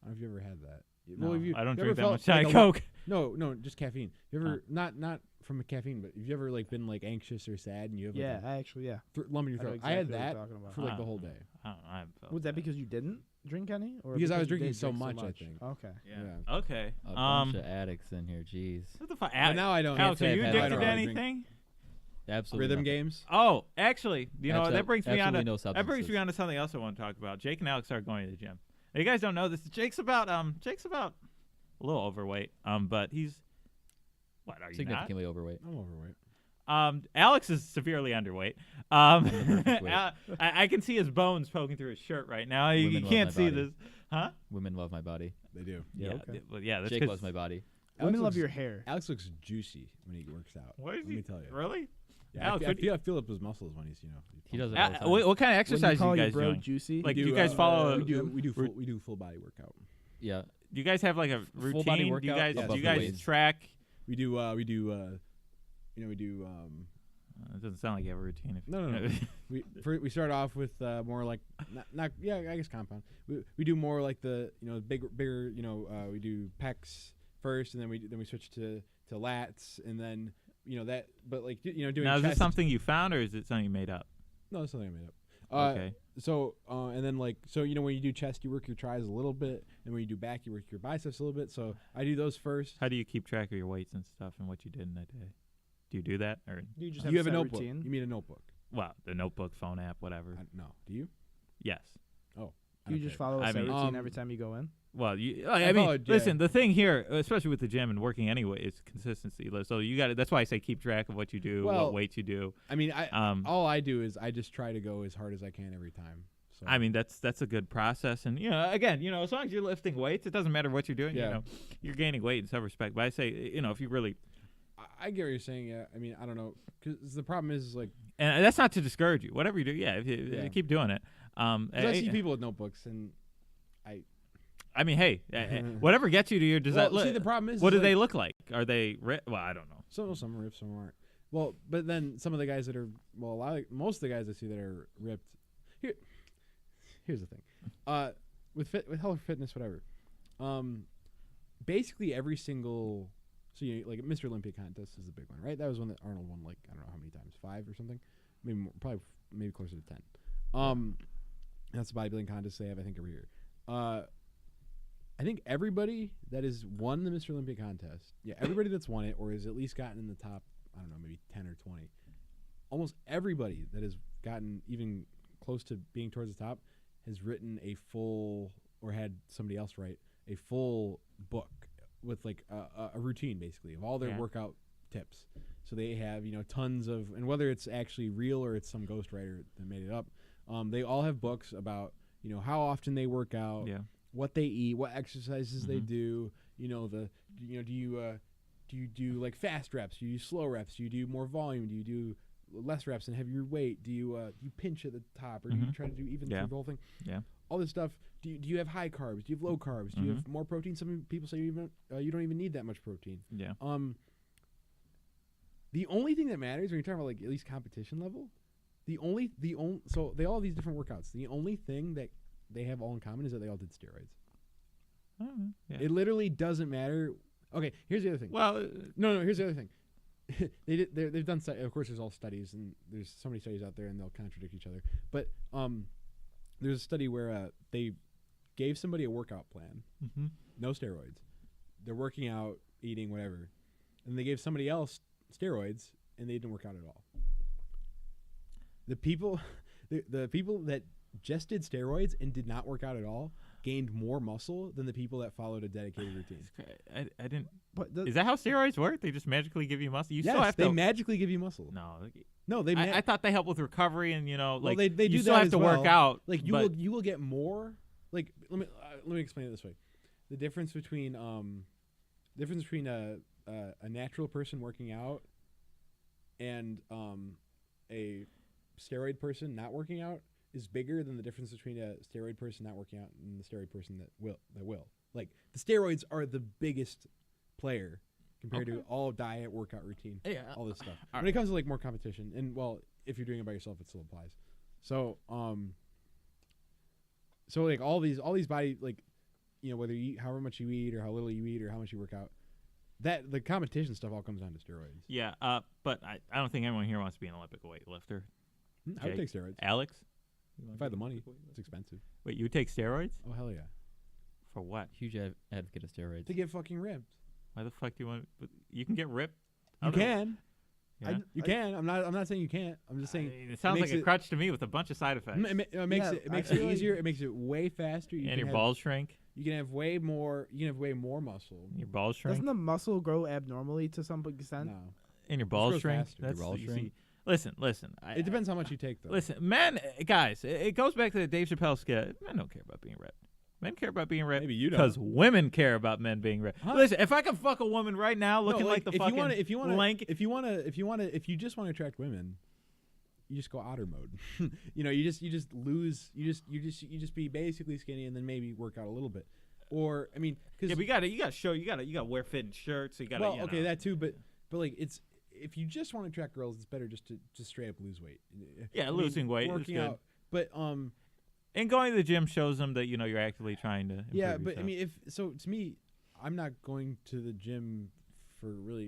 I don't know if you ever had that. No, if you, I don't you ever drink that felt much like Diet a lump- Coke. No, just caffeine. You ever not from a caffeine, but have you ever like been like anxious or sad and you have like Yeah, a I actually, yeah. lump in your I know throat? I had exactly what that you're talking about. for like the whole day. I don't know. I haven't felt Was that because you didn't drink any? Or Because I was you drinking did so drink much, I think. Okay. Yeah. Okay. A bunch of addicts in here. Jeez. What the fuck? But now I don't. Alex, say are I've you had addicted that. to I don't anything? Absolutely. Rhythm nothing. games. Oh, actually, you know that brings me on absolutely to no that brings me substances. on to something else I want to talk about. Jake and Alex started going to the gym. Now, you guys don't know this. Jake's about a little overweight. But he's what are you not? Significantly overweight. I'm overweight. Alex is severely underweight. perfect weight. I can see his bones poking through his shirt right now. You Women love can't my see body. this, huh? Women love my body. They do. Yeah, okay. well, yeah. That's Jake 'cause- loves my body. Women Alex love looks- your hair. Alex looks juicy when he works out. What is Let he? me tell you. Really? Yeah, Alex, I feel up his muscles when he's He does it all the time. what kind of exercise When are you you call guys your bro doing? juicy. Like, We do you do, guys follow? We Do do full body workout. Yeah. you guys have like a routine? body Do you workout guys above do you the guys weights. track? We do It doesn't sound like you have a routine. If No. we start off with more like not I guess compound. We do more like the bigger we do pecs first, and then we switch to lats, and then that, but like doing now, is this chest. something you found or is it something you made up? No, it's something I made up. Okay. So and then like when you do chest, you work your tris a little bit, and when you do back, you work your biceps a little bit. So I do those first. How do you keep track of your weights and stuff and what you did in a day? Do you do that or You just You have a set notebook. routine. You mean a notebook? well, the notebook, phone app, whatever? No. Do you? Yes. I You don't just care. follow a I set mean, routine every time you go in. Well, I I mean, followed, yeah. listen. The thing here, especially with the gym and working anyway, is consistency. So you got That's why I say keep track of what you do, Well, what weights you do. I mean, All I do is I just try to go as hard as I can every time. So I mean, that's a good process, and again, as long as you're lifting weights, it doesn't matter what you're doing. Yeah. You're gaining weight in some respect. But I say, if you really, I get what you're saying. Yeah, I mean, I don't know, because the problem is like, and that's not to discourage you. Whatever you do, if you Yeah. keep doing it. 'cause I see people with notebooks, and I mean, hey, whatever gets you to your desire. well, see, the problem is what do like, they look like? Are they well? I don't know. Some are ripped, some aren't. Well, but then some of the guys that are most of the guys I see that are ripped. Here's the thing, with health or fitness, whatever. Basically every single like Mr. Olympia contest is the big one, right? That was one that Arnold won, like I don't know how many times, 5 or something, maybe more, maybe closer to 10. That's the bodybuilding contest they have, I think, every year. I think everybody that has won the Mr. Olympia contest, everybody that's won it or has at least gotten in the top, I don't know, maybe 10 or 20, almost everybody that has gotten even close to being towards the top has written a full, or had somebody else write a full book with like a routine, basically, of all their workout tips. So they have, tons of, and whether it's actually real or it's some ghostwriter that made it up, they all have books about, how often they work out, what they eat, what exercises they do, do you do like fast reps? Do you do slow reps? Do you do more volume? Do you do less reps and heavier weight? Do you pinch at the top, or do you try to do even through the whole thing? Yeah. All this stuff. Do you have high carbs? Do you have low carbs? Do you have more protein? Some people say you don't even need that much protein. Yeah. The only thing that matters when you're talking about like at least competition level, so they all have these different workouts. The only thing that they have all in common is that they all did steroids. Yeah. It literally doesn't matter. Okay, here's the other thing. Well, No, here's the other thing. They've done, of course, there's all studies, and there's so many studies out there, and they'll contradict each other. But there's a study where they gave somebody a workout plan, no steroids. They're working out, eating, whatever, and they gave somebody else steroids, and they didn't work out at all. The people that just did steroids and did not work out at all gained more muscle than the people that followed a dedicated routine. I didn't. But Is that how steroids work? They just magically give you muscle. You Yes, still have they to. magically give you muscle. No, they. I thought they help with recovery and well, they do you still that have as to well. work out. Like but you will get more. Like let me explain it this way: the difference between a natural person working out and a steroid person not working out is bigger than the difference between a steroid person not working out and the steroid person that will. Like the steroids are the biggest player compared to all diet, workout routine, all this stuff. When it comes to like more competition, and well, if you're doing it by yourself, it still applies. So so like all these body, like, you know, whether you eat, however much you eat or how little you eat or how much you work out, that the competition stuff all comes down to steroids. Yeah, but I don't think anyone here wants to be an Olympic weightlifter. I would take steroids. Alex? If I had the money. It's expensive. Wait, you would take steroids? Oh, hell yeah. For what? Huge advocate of steroids. To get fucking ripped. Why the fuck do you want? You can get ripped. You can. Yeah. You can. I'm not saying you can't. I'm just saying. It sounds like a crutch to me with a bunch of side effects. It makes it easier. It makes it way faster. And your balls shrink. You can have way more. You can have way more muscle. Your balls shrink. Doesn't the muscle grow abnormally to some extent? No. And your balls grows shrink. faster. That's Your balls you shrink? see. Listen. It depends how much you take, though. Listen, men, guys. It goes back to the Dave Chappelle skit. Men don't care about being ripped. Men care about being ripped. Maybe you don't. Because women care about men being ripped. Huh? Listen, if I can fuck a woman right now looking No, like the fucking if you just want to attract women, you just go otter mode. You know, you just be basically skinny and then maybe work out a little bit. Or I mean, because you gotta wear fitting shirts. You gotta. well, you okay, know. that too, but like it's if you just want to attract girls, it's better just to straight up lose weight. Yeah, losing weight is working good. out, but And going to the gym shows them that you're actively trying to. yeah, improve but yourself. I mean, to me, I'm not going to the gym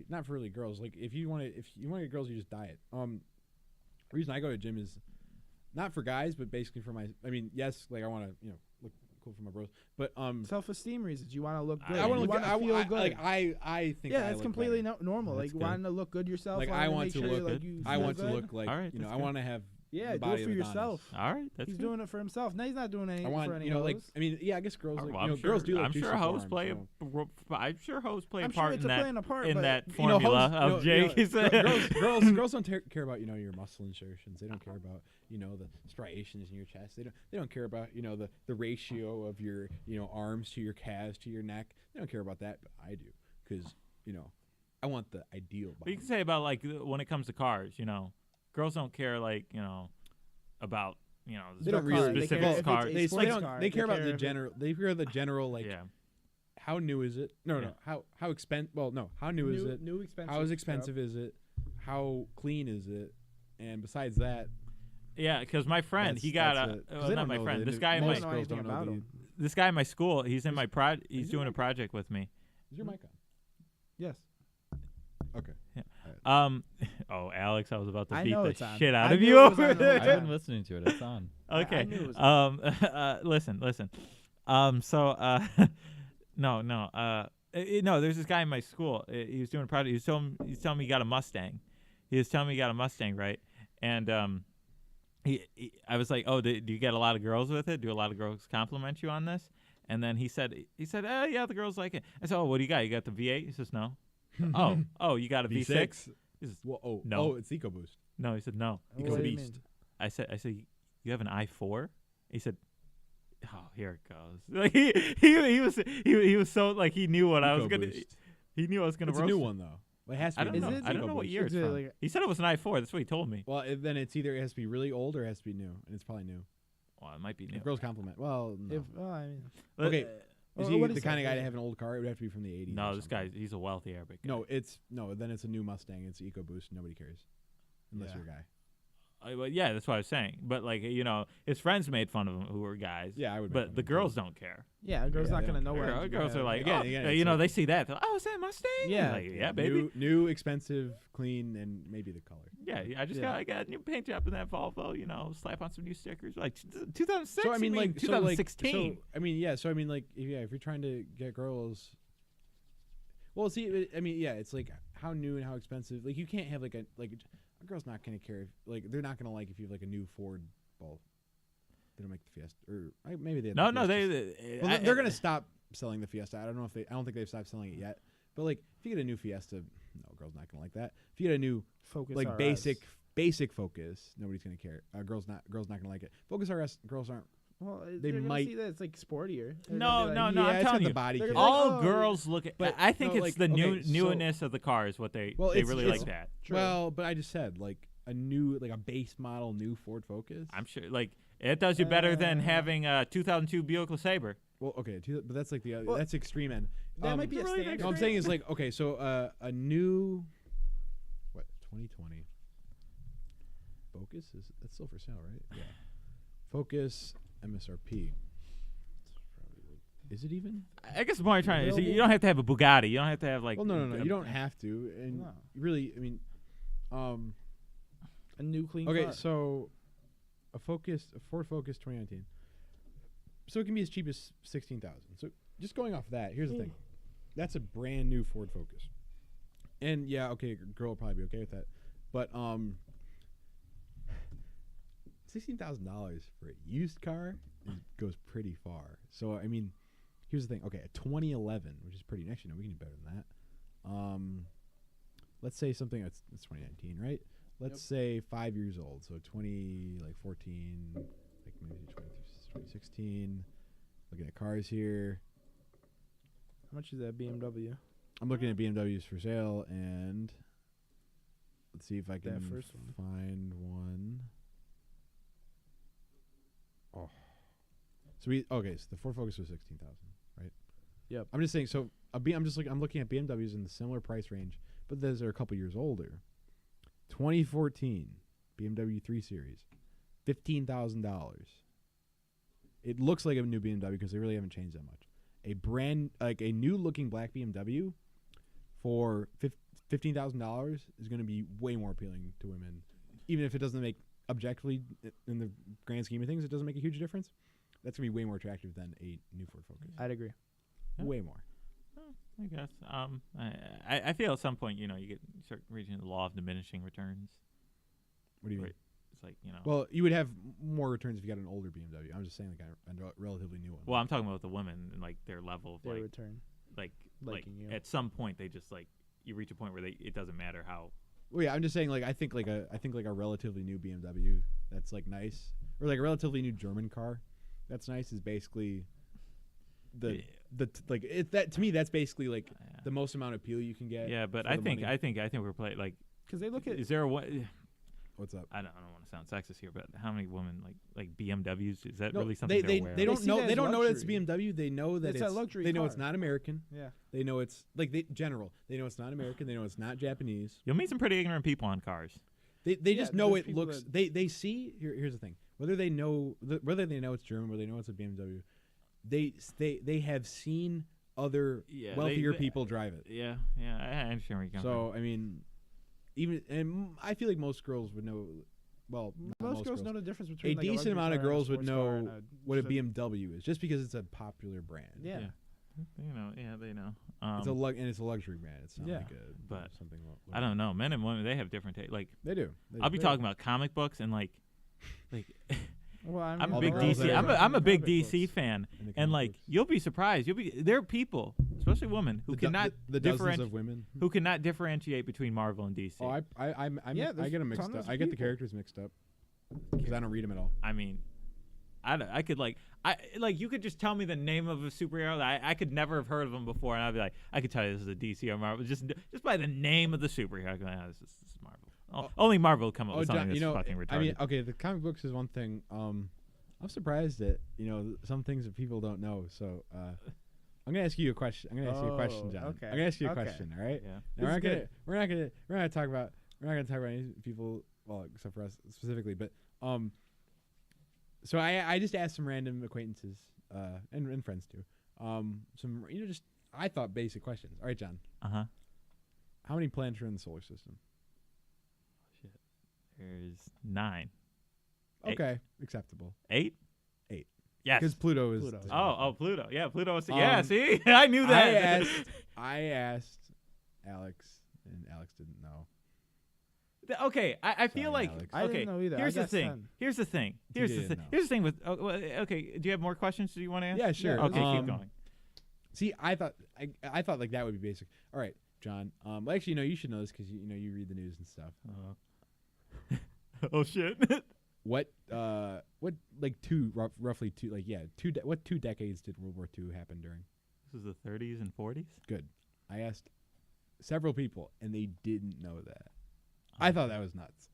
not for really girls. Like if you want to get girls, you just diet. The reason I go to the gym is not for guys, but basically for yes, like I want to look cool for my bros, but Self-esteem reasons. You want to look good. I want to you look. feel good. Like I think. Yeah, I that's look completely better. normal. That's like good. wanting to look good yourself. Like wanting I want make to sure look. like you I feel want to good. look like All right, I that's want to have. Yeah, the do body it for of Adonis. yourself. All right, that's He's good. doing it for himself. Now he's not doing anything I want for any like hoes. I guess girls like Well, girls do like I'm juicy sure hoes forearms, play so. I'm sure hoes play I'm a part sure it's in that playing a part, in but that You know, formula hoes- of Jake. girls don't care about your muscle insertions. They don't care about the striations in your chest. They don't care about the ratio of your arms to your calves to your neck. They don't care about that, but I do because I want the ideal But you body. can say about like when it comes to cars, girls don't care about They don't really They care specific if it's cars. a They sports don't. car. They care about care the if it- general. They care the general like Yeah. how new is it? No. How expensive? Well, no. How new is it? New expensive. How expensive is it? How clean is it? And besides that, Yeah, because my friend, he got that's it. 'Cause well, they not don't my know friend. the- This guy in most my know girls anything don't know about the- him. this guy in my school. He's in my he's your doing a mic on? project with me. Is your mic on? Yes. Okay. Oh, Alex, I was about to I beat know the it's on. shit out I of knew you it was over on the whole there. I've time. been listening to it. It's on. Okay. knew it was Listen. No. There's this guy in my school. He was doing a project. He's telling me he got a Mustang. He was telling me he got a Mustang, right? And I was like, oh, do you get a lot of girls with it? Do a lot of girls compliment you on this? And then he said, yeah, the girls like it. I said, oh, what do you got? You got the V8? He says, no. oh, you got a V6? He says, Well, No. it's EcoBoost. no. He said, no. What Eco do you Beast. mean? I said, you have an i4? He said, oh, here it goes. Like he was so like he knew what I was gonna. EcoBoost. He knew I was gonna. It's a roast new him. one though. Well, it has to I be. don't new. know. Is I don't know what EcoBoost. year it's Is it from. like- He said it was an i4. That's what he told me. Well, then it's either it has to be really old or it has to be new, and it's probably new. Well, it might be new. If girls compliment. Well, no. I mean, But, okay. Is Well, he what the is kind of that? guy to have an old car? It would have to be from the 80s. no, or this something. guy, he's a wealthy Arabic guy. No. Then it's a new Mustang. It's EcoBoost. Nobody cares, unless Yeah. you're a guy. Well, yeah, that's what I was saying. But like his friends made fun of him who were guys. Yeah, I would. make But fun the of him, girls too. don't care. yeah, a girl's Yeah, not they gonna don't know care. what. Girls are like, Again, it's they like- see that. They're like, oh, is that a Mustang? Yeah. Like, yeah, baby. New, expensive, clean, and maybe the color. Yeah, I just Yeah. got a new paint job in that Volvo. Slap on some new stickers. Like 2006. So I mean, like 2016. If you're trying to get girls, well, see, I mean, yeah, it's like how new and how expensive. Like you can't have a girl's not gonna care if they're not gonna like if you have like a new Ford Bolt. They don't make the Fiesta, or maybe they. Have No, the Fiestas. they. Well, they're gonna stop selling the Fiesta. I don't know if they. I don't think they've stopped selling it yet. But like, if you get a new Fiesta, no, girl's not gonna like that. If you get a new Focus like RS. basic Focus, nobody's gonna care. Girls not gonna like it. Focus RS, girls aren't. Well, They they're gonna might- see that it's like sportier. They're No, gonna be no, like, no. yeah, I'm it's got telling the you, body They're kit. gonna be all like, oh, girls look at. but I think no, it's like, the okay, so- newness of the cars. What they Well, they it's- really it's- like that. True. Well, but I just said like a new, like a base model new Ford Focus. I'm sure, like it does you better than Uh, having a 2002 Buick LeSabre. Well, okay, but that's like the Well, that's extreme end. that might be a really standard. No, I'm saying is like okay, so a new 2020 Focus that's still for sale, right? Yeah. Focus MSRP. Is it even? I guess the point I'm trying to is you Available? don't have to have a Bugatti. You don't have to have like. Well, no. You don't have to, and No. really, I mean, a new clean okay, car. so a Ford Focus 2019. So it can be as cheap as 16,000. So just going off that, here's the thing. That's a brand new Ford Focus. And yeah, okay, girl will probably be okay with that. But $16,000 for a used car goes pretty far. So I mean, here's the thing. Okay, a 2011, which is pretty actually no, we can do better than that. Let's say something that's 2019, right? Let's say 5 years old. So 14, like maybe 2016. Looking at cars here. How much is that BMW? I'm looking at BMWs for sale, and let's see if I can That first one. find one. Oh, so the Ford Focus was 16,000, right? Yep. I'm just saying. So I'm looking at BMWs in the similar price range, but those are a couple years older. 2014 BMW 3 Series, $15,000. It looks like a new BMW because they really haven't changed that much. A new looking black BMW for $15,000 is going to be way more appealing to women, even if it doesn't make objectively in the grand scheme of things, it doesn't make a huge difference. That's going to be way more attractive than a new Ford Focus. I'd agree. Yeah. Way more. I guess. I feel at some point, you start reaching the law of diminishing returns. What do you mean? Right. It's like, Well, you would have more returns if you got an older BMW. I'm just saying like a relatively new one. Well, I'm talking about the women and like their level of Their like return. like Liking you. at some point they just like you reach a point where it doesn't matter how. Well, yeah, I'm just saying like I think like a relatively new BMW that's like nice, or like a relatively new German car that's nice is basically that to me that's basically like the most amount of appeal you can get. Yeah, but for I the think money. we're playing like. Because they look at Is there a way? What's up? I don't want to sound sexist here, but how many women like BMWs? Is that No, really something they aware they of? don't see know that they as don't know that it's luxury. BMW. They know that It's a luxury They know car. it's not American. yeah. They know it's like general. They know it's not American. They know it's not Japanese. You'll meet some pretty ignorant people on cars. They Yeah, just know there's it people looks. that- They see. Here's the thing. Whether they know it's German, whether they know it's a BMW, they have seen other Yeah, wealthier people drive it. Yeah, I understand where you're coming So I mean, I feel like most girls would know. Well, not Most girls know the difference between a like, decent luxury amount of car and a girls would sports car and know what a just BMW is, just because it's a popular brand. Yeah. they know. It's it's a luxury brand. It's not Yeah. like a But something. I don't know. Men and women, they have different tastes. Like They do. I'll be talking about comic books and like Well, I mean, I'm a all big the girls DC. that are I'm a big comic DC books. fan, in the and comic like books. you'll be surprised. There are people, especially women, who cannot the dozens differentiate of women. who cannot differentiate between Marvel and DC. Oh, I Yeah, I there's get them mixed tons up. of I get the people. characters mixed up because I don't read them at all. I mean, I could you could just tell me the name of a superhero that I could never have heard of them before, and I'd be like, I could tell you this is a DC or Marvel just by the name of the superhero. I'd be like, this is Marvel. Only Marvel will come up with something John, that's fucking retarded. I mean, okay, the comic books is one thing. I'm surprised that some things that people don't know. So I'm gonna ask you a question. I'm gonna ask you a question, John. okay. I'm gonna ask you a Okay. question. All right. yeah. Now, This is we're not gonna talk about any people. Well, except for us specifically, but So I just asked some random acquaintances and friends too. Some just I thought basic questions. All right, John. Uh-huh. How many planets are in the solar system? There's 9. Eight. Okay, acceptable. 8? 8. Yes. Because Pluto is. Pluto. Pluto. Yeah, Pluto was. Um, yeah, see? I knew that. I asked Alex, and Alex didn't know. Okay, I feel Sorry, like Alex. I okay. didn't know either. I Here's the guessed thing. 10. Here's the thing. You Here's the didn't thing. know. Here's the thing with. Okay, do you have more questions? Do you want to ask? Yeah, sure. Yeah, Okay, keep going. See, I thought like that would be basic. All right, John. Well, actually, no, you should know this because you read the news and stuff. Oh shit. What roughly two what 2 decades did World War II happen during? This is the 30s and 40s. Good. I asked several people and they didn't know that. I thought that was nuts.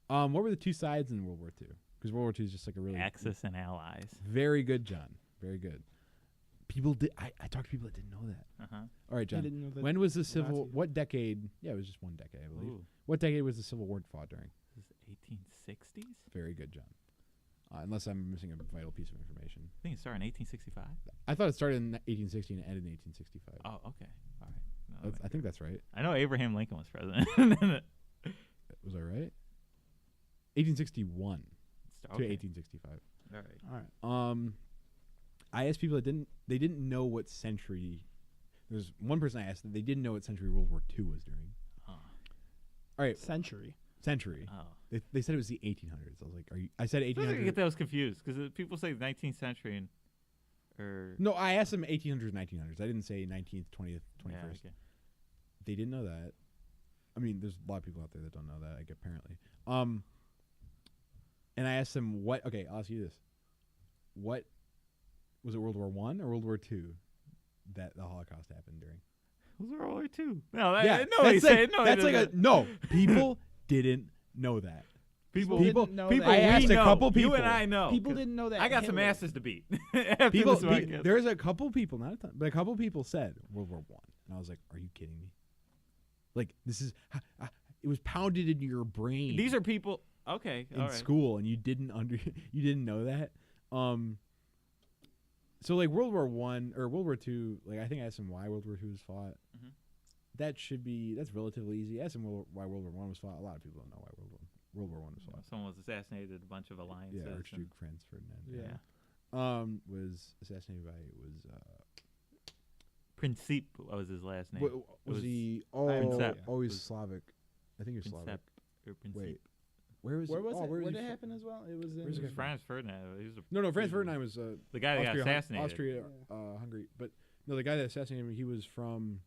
What were the two sides in World War II? Because World War II is just like a really Axis and Allies. Very good, John. Very good. People did. I talked to people that didn't know that. Uh-huh. All right, I John. didn't know that. When was the civil? Nazis. What decade? Yeah, it was just one decade, I believe. Ooh, What decade was the Civil War fought during? this is 1860s. Very good, John. Unless I'm missing a vital piece of information. I think it started in 1865. I thought it started in 1860 and ended in 1865. Oh, okay. All right. No, I think that's right. I know Abraham Lincoln was president. Was I right? 1861 to Okay. 1865. All right. All right. I asked people that didn't know what century. There's one person I asked that they didn't know what century World War II was during. Oh. All right, Century. century. Oh. They said it was the 1800s. I was like, are you? I said I think I 1800s. get those confused because people say 19th century and or No, I asked them 1800s, 1900s. I didn't say 19th, 20th, 21st. yeah, okay. They didn't know that. I mean, there's a lot of people out there that don't know that, like, apparently. And I asked them what. Okay, I'll ask you this: what was it, World War I or World War II, that the Holocaust happened during? Was World War II? No, Yeah, nobody that's like, said no. that's like a no. People didn't know that. people. didn't know people. that. I asked we a know. couple You and people. I know. People 'cause didn't know that. I got some Hitler- asses to beat. After People, this podcast. there's a couple people, not a ton, but a couple people said World War I, and I was like, "Are you kidding me? Like, this is it was pounded into your brain." These are people. Okay, in all right. school, and you didn't know that. So like World War I or World War II, like I think I asked him why World War II was fought. Mhm. That's relatively easy. Ask him why World War I was fought. A lot of people don't know why World War I was fought. Someone was assassinated. A bunch of alliances. Yeah, and- Archduke Franz Ferdinand. Yeah. Was assassinated by Principe was his last name. was was he Princep. always Was- Slavic? I think he was Slavic. Principe or Principe. Wait, where was Where was it? where Where he did it fro- happen as well? It was in. Where's It it was from? Franz Ferdinand. He was No, Franz Ferdinand was the guy that got assassinated. Austria, Yeah. Hungary. But no, the guy that assassinated him, he was from.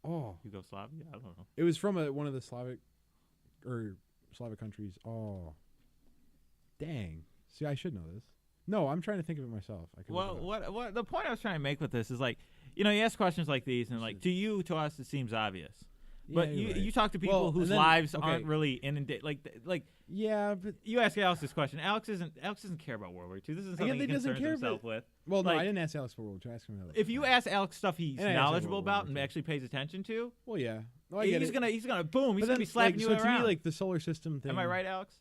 Oh, Yugoslavia. I don't know. it was from one of the Slavic countries. Oh, dang! See, I should know this. No, I'm trying to think of it myself. I could look Well, it up. what the point I was trying to make with this is like, you ask questions like these, and like to us it seems obvious, but Yeah, you're right. you talk to people Well, whose and then- lives okay. aren't really inundated. Like Yeah, but you ask Alex this question. Alex doesn't care about World War II. This is something he he doesn't concerns care, himself but- with. well, no, like, I didn't ask Alex for World War II. I asked him about If you ask Alex stuff he's And I asked him knowledgeable about World about and War II. actually pays attention to, well, yeah, no, I get he's it. gonna boom. He's But gonna be then, slapping like, you so around. to me, like the solar system thing. Am I right, Alex?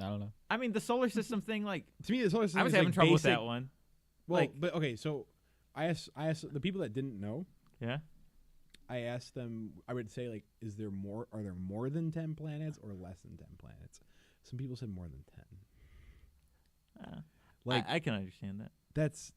I don't know. I mean, the solar system thing. Like, To me, the solar system. I was is, having like, trouble with basic. that one. Well, like- but okay, so I asked the people that didn't know. Yeah. I asked them. I would say, like, are there more than 10 planets or less than 10 planets? Some people said more than 10. Like I can understand that. that's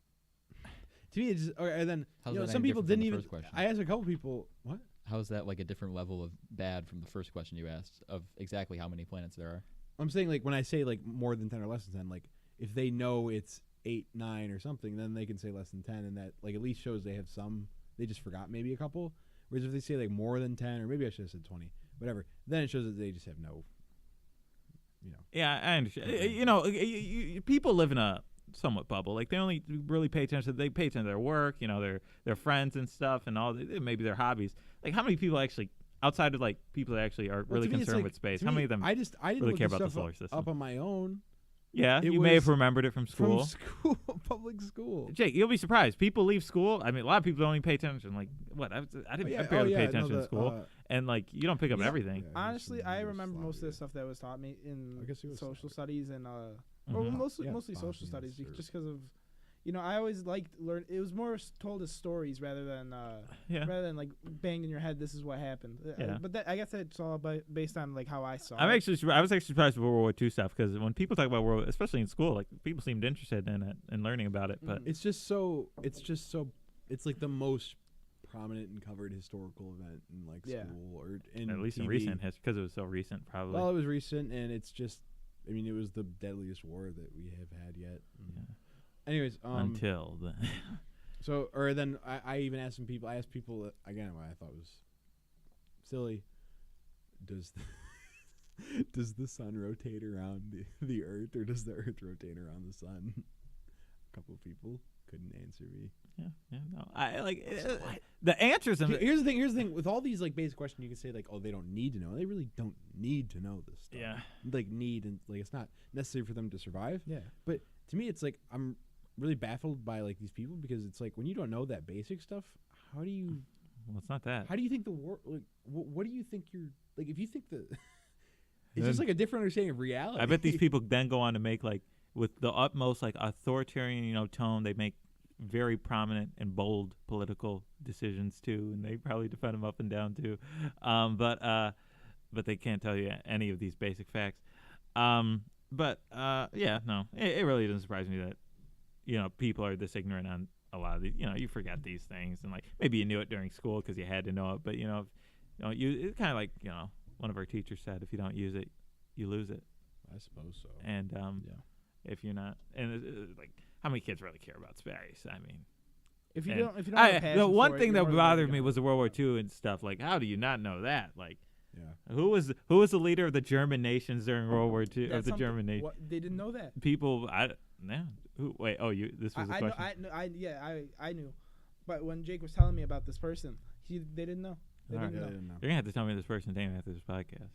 to me. It's just, okay, and then How's you know, that some any people different didn't from the even. first question? I asked a couple people. What? How is that like a different level of bad from the first question you asked of exactly how many planets there are? I'm saying, like, when I say like more than 10 or less than 10, like if they know it's 8, 9 or something, then they can say less than 10, and that like at least shows they have some. They just forgot maybe a couple. Whereas if they say like more than 10, or maybe I should have said 20, whatever, then it shows that they just have no. Yeah, I understand. People live in a somewhat bubble. Like they only really pay attention. They pay attention to their work. Their friends and stuff, and all. Maybe their hobbies. Like how many people actually, outside of like people that actually are really to me, it's concerned like- with space, to how me, many of them? I didn't really look care this about the stuff solar up, system? up on my own. Yeah, it you may have was remembered it from school. From school, public school. Jake, you'll be surprised. People leave school. I mean, a lot of people don't even pay attention. Like, what? I didn't. I barely pay attention in school. And like, you don't pick up everything. Honestly, I remember most of the stuff that was taught me in I guess it was social studies and Mhm. well, mostly Yeah, social botany studies, or- just because of, I always liked learn. It was more told as stories rather than like banged in your head. This is what happened. Yeah. But I guess it's all based on like how I saw. I it. was actually surprised with World War II stuff because when people talk about World, especially in school, like people seemed interested in it and learning about it. But Mhm. It's like the most prominent and covered historical event in like Yeah. school or in At least in TV. recent history, because it was so recent, probably. Well, it was recent, and it's just, I mean, it was the deadliest war that we have had yet. Yeah. Anyways, Until then. so, or then I even asked some people. I asked people again what I thought was silly. Does the sun rotate around the Earth, or does the Earth rotate around the sun? A couple of people couldn't answer me. Yeah, no. I like the answers. Here's the thing. With all these like basic questions, you can say like, oh, they don't need to know. They really don't need to know this stuff. Yeah. Like and like it's not necessary for them to survive. Yeah. But to me, it's like I'm really baffled by like these people, because it's like when you don't know that basic stuff, how do you? Well, it's not that. How do you think the war? Like, what do you think you're like? If you think that, it's Then- just like a different understanding of reality. I bet these people then go on to make like with the utmost like authoritarian, tone. They make very prominent and bold political decisions too, and they probably defend them up and down too. But they can't tell you any of these basic facts. Yeah, no, it really doesn't surprise me that people are this ignorant on a lot of these. You forget these things, and like maybe you knew it during school because you had to know it, but it's kind of like one of our teachers said, if you don't use it, you lose it. I suppose so. And yeah. if you're not, and like, how many kids really care about space? I mean, If you and don't have a passion the one for it, thing you're that more than bothered likely me gonna- was the World War II and stuff. Like, how do you not know that? Like, Yeah. who was the leader of the German nations during World War II? Of That's the something- German nation what, they didn't know that. people? Wait. Oh, this was a I question. I knew, but when Jake was telling me about this person, they didn't know. They All right. didn't Yeah, know. I didn't know. You're gonna have to tell me this person's name after this podcast.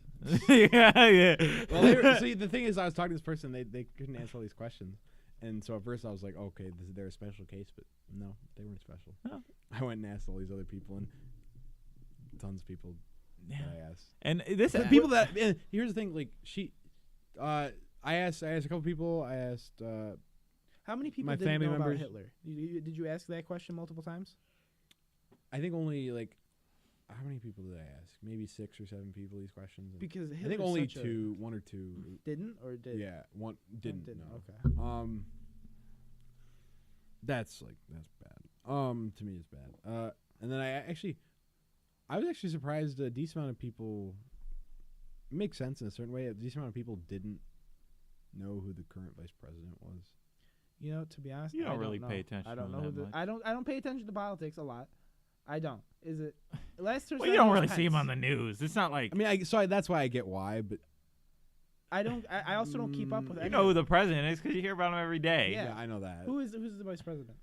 yeah. Well, see, the thing is, I was talking to this person. They couldn't answer all these questions, and so at first I was like, okay, they're a special case, but no, they weren't special. Oh. I went and asked all these other people, and tons of people Yeah. that I asked. And this The people that here's the thing, like I asked a couple people. I asked How many people My didn't family know members- about Hitler? Did you ask that question multiple times? I think only like how many people did I ask? Maybe 6 or 7 people these questions. And Because I Hitler's think only such a- 2, 1 or 2. didn't or did? Yeah, one didn't. Didn't. No. Okay. That's bad. To me it's bad. And then I was actually surprised a decent amount of people. It makes sense in a certain way. A decent amount of people didn't know who the current vice president was. To be honest, You don't I really know. pay attention I don't to know. that much. I don't pay attention to politics a lot. I don't. Is it last Well, time you don't was really see him Pence. on the news. It's not like I mean, that's why I get why, but I don't. I also don't keep up with. you any know who of the president is because you hear about him every day. Yeah. yeah, I know that. who's the vice president?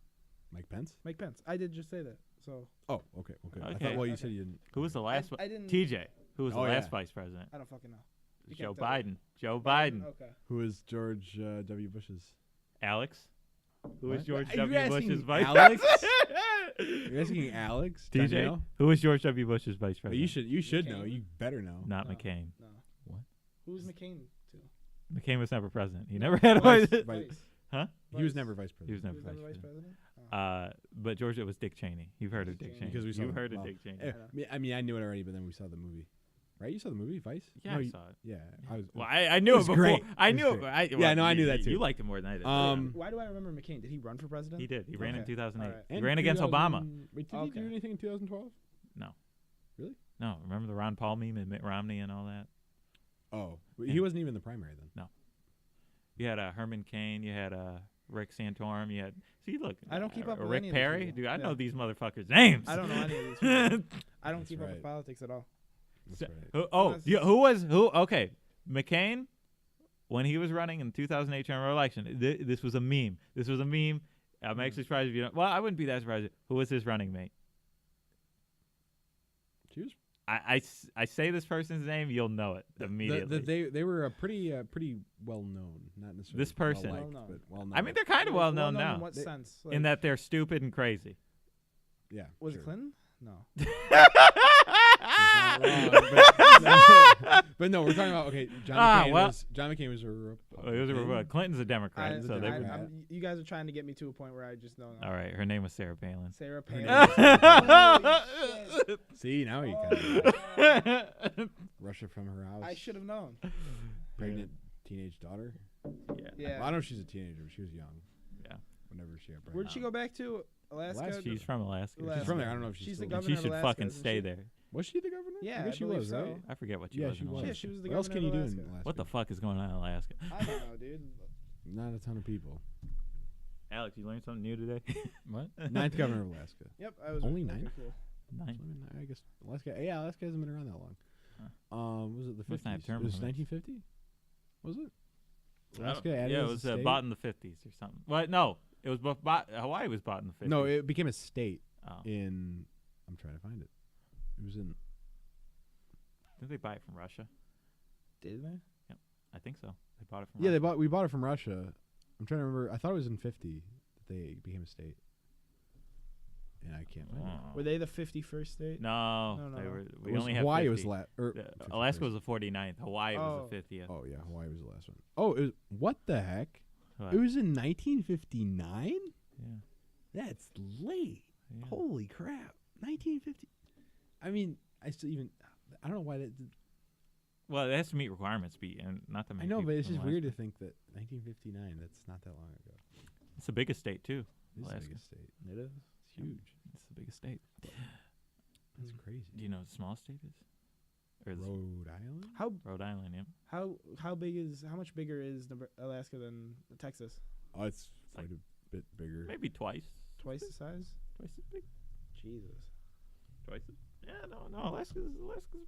Mike Pence? Mike Pence. I did just say that. So Oh, okay. I Okay. thought, well, you Okay. said you didn't. Who was the last? I didn't. TJ. Who was the Oh, last yeah. vice president? I don't fucking know. You Joe can't tell me. Biden. Joe Biden. Okay. Who is George W. Bush's? Alex. Who is What? George Are you W. asking Bush's vice Alex? president? You're asking Alex? TJ. Danielle? Who is George W. Bush's vice Well, president? you should know. McCain? You better know. Not No. McCain. No. What? Who's McCain to? McCain was never president. He No. never had a Vice- vice. vice- Huh? He was Vice. never vice He president. was never Who's vice the vice president. president? But George, it was Dick Cheney. You've heard of Dick Dick Cheney. Cheney. Because we saw You've the- heard of well, Dick Cheney. I mean, I knew it already, but then we saw the movie. Right? You saw the movie, Vice? Yeah, No, I you- saw it. Yeah. I was. Well, I knew it was before. great. I It was knew it. great. Well, no, I knew you- that too. You liked him more than I did. Why do I remember McCain? Did he run for president? He did. He ran in Okay. 2008. All right. He ran against Obama. Wait, did he Okay. do anything in 2012? No, remember the Ron Paul meme and Mitt Romney and all that? Oh, Yeah. he wasn't even in the primary then. You had Herman Cain. You had Rick Santorum. You had look. I don't keep up with Rick any of these Perry. people. Dude, I Yeah. know these motherfuckers' names. I don't know any of these people. I don't That's keep up with right. politics at all. That's So- right. Who was who? Okay, McCain, when he was running in the 2008 general election, this was a meme. This was a meme. I'm actually surprised if you don't. Well, I wouldn't be that surprised. Who was his running mate? She was I say this person's name, you'll know it immediately. they were pretty well known, not necessarily This person. well-liked, Well-known. but well known. I mean, they're kind of well known In now, what They- sense? in that they're stupid and crazy. yeah, Was sure. it Clinton? No. He's not wrong, but no, we're talking about John McCain was a Republican. It was Clinton's a Democrat, I- so they were. Democrat. you guys are trying to get me to a point where I just don't know. All right, her name was Sarah Palin. Sarah Her Palin. name Holy shit. See, now you Oh, can rush her from her house. I should have known. Pregnant teenage daughter. Yeah. Yeah. Well, I know she's a teenager, but she was young. Yeah. Whenever she got pregnant. Where did she go back to? Alaska. She's from Alaska. Alaska. She's from there. I don't know if She's she's the still And governor she of should Alaska, fucking isn't stay she? there. Was she the governor? Yeah, I guess I she believe was, so. right? I forget what she Yeah, was. she in was. Yeah, Alaska. she was the What else governor can you of do Alaska. in Alaska? What the fuck is going on in Alaska? I don't know, dude. Not a ton of people. Alex, you learned something new today? What? Ninth governor of Alaska. Yep, I was Only okay, 9? Cool. Nine. I guess Alaska. Yeah, Alaska hasn't been around that long. Was it the Must not have 50s? term It was limits. 1950. Was it? I don't- Alaska added yeah, it as a was state? bought in the 50s or something. What? No, it was Hawaii was bought in the 50s. No, it became a state Oh. in. I'm trying to find it. It was in. Didn't they buy it from Russia? Did they? I think so. They bought it from Yeah, Russia. we bought it from Russia. I'm trying to remember. I thought it was in 50 that they became a state. And I can't find it. Oh. Were they the 51st state? No, No, they no. were. It We was only have Hawaii 50. was Alaska was the 49th. Hawaii was Oh. the 50th. Oh yeah, Hawaii was the last one. Oh, it was, what the heck? What? It was in 1959. Yeah. That's late. Yeah. Holy crap! 1950. I mean, I still even. I don't know why that. Well, it has to meet requirements, and not that I many. know, people but it's from just weird to Alaska. think that 1959. That's not that long ago. It's the biggest state too. This is the Alaska. biggest state. It is. It's huge. It's the biggest state. That's crazy. Do you know what the smallest state is? Or the Rhode Island. How Rhode Island, yeah. how much bigger is Alaska than Texas? Oh, it's like- quite a bit bigger. Maybe twice. Twice the size? Twice as big. Jesus. Twice. Yeah, no. Alaska's a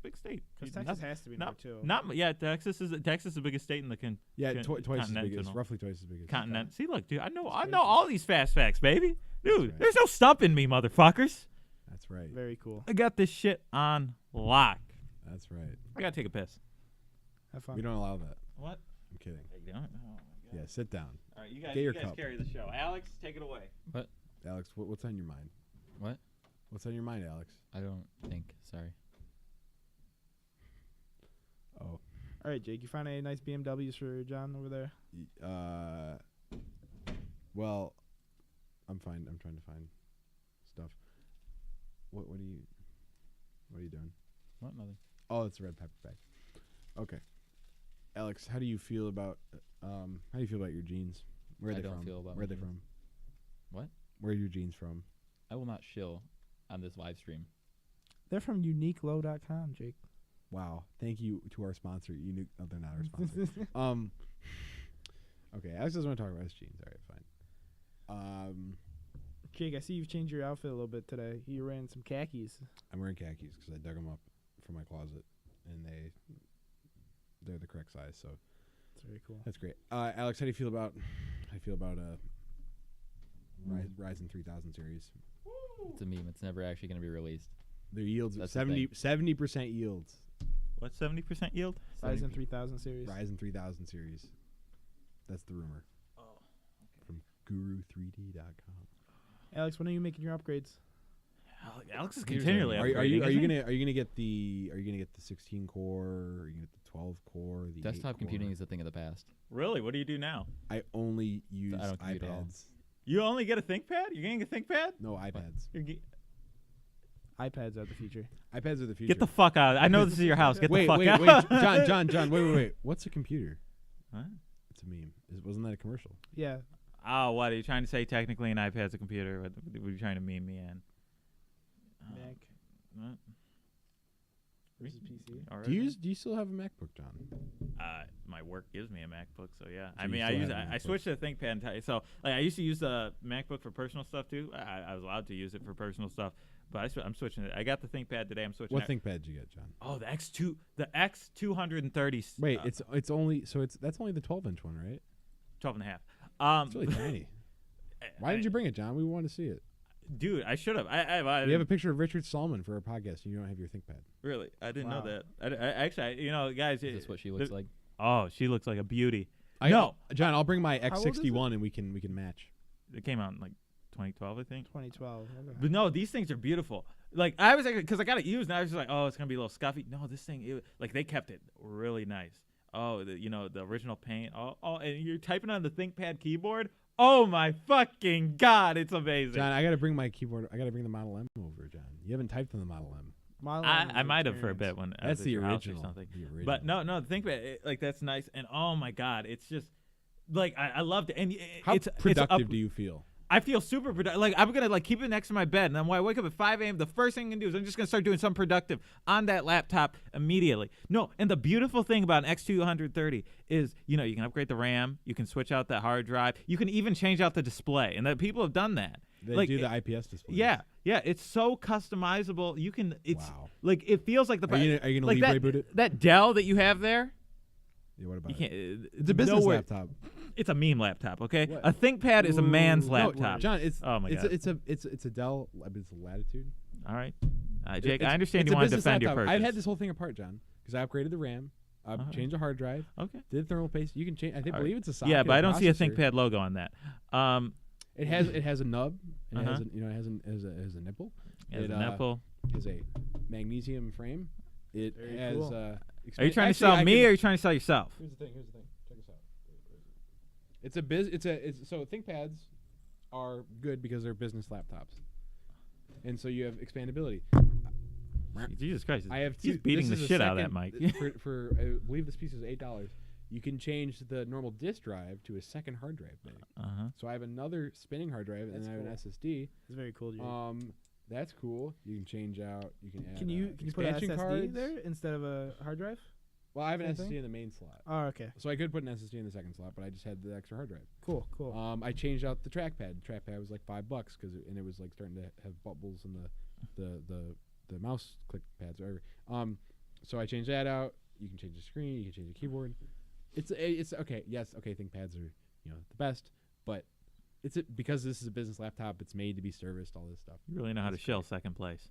big state. Because You- Texas has to be number not, two. not yeah. Texas is the biggest state in the Yeah, twice as big. It's continental. roughly twice as big as continent. See, look, dude, I know crazy. all these fast facts, baby. Dude, right. there's no stumping me, motherfuckers. That's right. Very cool. I got this shit on lock. That's right. I gotta take a piss. Have fun. We don't allow that. What? I'm kidding. Oh my God. Yeah, sit down, All right, you guys, Get your you guys cup. carry the show. Alex, take it away. Alex. What's on your mind? What? What's on your mind, Alex? I don't think. Sorry. Oh, All right, Jake. You find any nice BMWs for John over there? well, I'm fine. I'm trying to find stuff. What are you doing? What? Nothing. Oh, it's a red pepper bag. Okay, Alex, how do you feel about your jeans? Where are I they don't from? feel about Where are my they from? jeans. What? Where are your jeans from? I will not shill on this live stream. They're from uniquelow.com, Jake. Wow, thank you to our sponsor. No, they're not our sponsor. Okay, Alex doesn't want to talk about his jeans. All right, fine. Jake, I see you've changed your outfit a little bit today. You're wearing some khakis. I'm wearing khakis because I dug them up from my closet, and they're the correct size. So That's very cool. that's great. Alex, how do you feel about Ryzen 3000 series? It's a meme. It's never actually going to be released. Their yields That's the thing. 70% yields. What's 70% yield? Ryzen 3000 series. Ryzen 3000 series. That's the rumor Oh. from Guru3D.com. Alex, when are you making your upgrades? Alex is Here's continually our- Are you upgrading, isn't he? gonna get the 16 core? Are you gonna get the 12 core? The 8 Desktop computing core? is a thing of the past. Really? What do you do now? I only use I don't compute at all. iPads. You only get a ThinkPad? You're getting a ThinkPad? No iPads. iPads are the future. iPads are the future. Get the fuck out. I know this is your house. Get wait, the fuck wait, out. wait, John, wait. What's a computer? Huh? It's a meme. Wasn't that a commercial? Yeah. Oh, what? Are you trying to say technically an iPad's a computer? What were you trying to meme me in? Mac What? versus PC. All right. Do you still have a MacBook, John? My work gives me a Macbook, so yeah. So I you mean, still have a I MacBook. switched to a ThinkPad. So like, I used to use the MacBook for personal stuff too. I was allowed to use it for personal stuff, but I'm switching it. I got the ThinkPad today. I'm switching. What it. ThinkPad did you get, John? Oh, the X230. Wait, it's only that's only the 12-inch one, right? 12 and a half. It's really tiny. Why did you bring it, John? We want to see it. Dude, I should have. I We have a picture of Richard Stallman for our podcast, and you don't have your ThinkPad. really. I didn't know Wow. that. Actually, guys. Is this what she looks like? Oh, she looks like a beauty. No. John, I'll bring my How old is it? X61 and we can match. It came out in like 2012, I think. 2012. Okay. But no, these things are beautiful. Like I was, because I got it used, and I was just like, oh, it's gonna be a little scuffy. No, this thing, like they kept it really nice. Oh, the original paint. Oh, and you're typing on the ThinkPad keyboard. Oh my fucking god, it's amazing. John, I got to bring my keyboard. I got to bring the Model M over, John. You haven't typed on the Model M. I might have for a bit when I That's was the at your house or original. something. The original. But no, ThinkPad, like that's nice. And oh my god, it's just like I loved it. And How it's productive up, do you feel? I feel super productive. Like I'm gonna like keep it next to my bed, and then when I wake up at 5 a.m., the first thing I'm gonna do is I'm just gonna start doing something productive on that laptop immediately. No, and the beautiful thing about an X230 is, you know, you can upgrade the RAM, you can switch out that hard drive, you can even change out the display, and that people have done that. They like, do the IPS display. Yeah, it's so customizable. You can. It's Wow. like it feels like the. Are you gonna like Libre boot it? that Dell that you have there. Yeah, what about You can't. It's a business laptop. It's a meme laptop, okay? What? A ThinkPad is a man's No, laptop. John, it's Oh my God. it's a Dell. It's a Latitude. All right, Jake. It's- I understand it's you a want to business defend your laptop. purchase. I've had this whole thing apart, John, because I upgraded the RAM, changed the hard drive, Okay. did thermal paste. You can change. I All right. believe it's a socket. Yeah, but I don't see a processor. ThinkPad logo on that. It has a nub. And Uh-huh. it has a nipple. As It, an Apple. has a magnesium frame. It Very has. cool. Are you trying to sell me or are you trying to sell yourself? Here's the thing. Check this out. So ThinkPads are good because they're business laptops, and so you have expandability. Jesus Christ. I have He's two. beating the this is a shit out of that second- mic. for I believe this piece is $8. You can change the normal disk drive to a second hard drive bay. Uh-huh. So I have another spinning hard drive, and That's then I have an cool. SSD. It's very cool. Jake. That's cool. You can change out. You can add. Can you put an expansion SSD cards. there instead of a hard drive? Well, I have an Same SSD thing? in the main slot, Oh, okay. so I could put an SSD in the second slot, but I just had the extra hard drive. Cool. I changed out the trackpad. The trackpad was like $5 because it was like starting to have bubbles in the mouse click pads or whatever. So I changed that out. You can change the screen. You can change the keyboard. It's okay. Yes, okay. ThinkPads are the best, but because this is a business laptop. It's made to be serviced. All this stuff. You really know how to That's shill second place.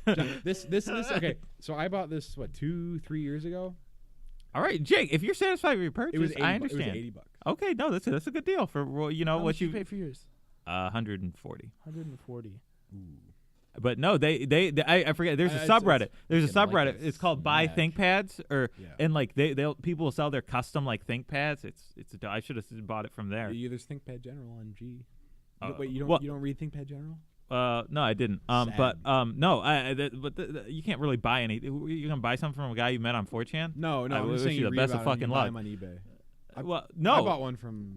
John, this okay. So I bought this 2-3 years ago. All right, Jake, if you're satisfied with your purchase, It was 80 I It understand. was $80. Okay, no, that's a good deal for How what much you pay for yours? 140. 140. But no, I forget. There's a It's- subreddit. There's a getting like subreddit. a It's called Buy smack. ThinkPads, Yeah. and like people will sell their custom like ThinkPads. I should have bought it from there. There's ThinkPad General on G. Wait, you don't read ThinkPad General? No, I didn't. But no, you can't really buy any. You can buy something from a guy you met on 4chan. No. I I'm wish just saying you the read best about of it and fucking you buy luck. them on eBay. Well, no, I bought one from.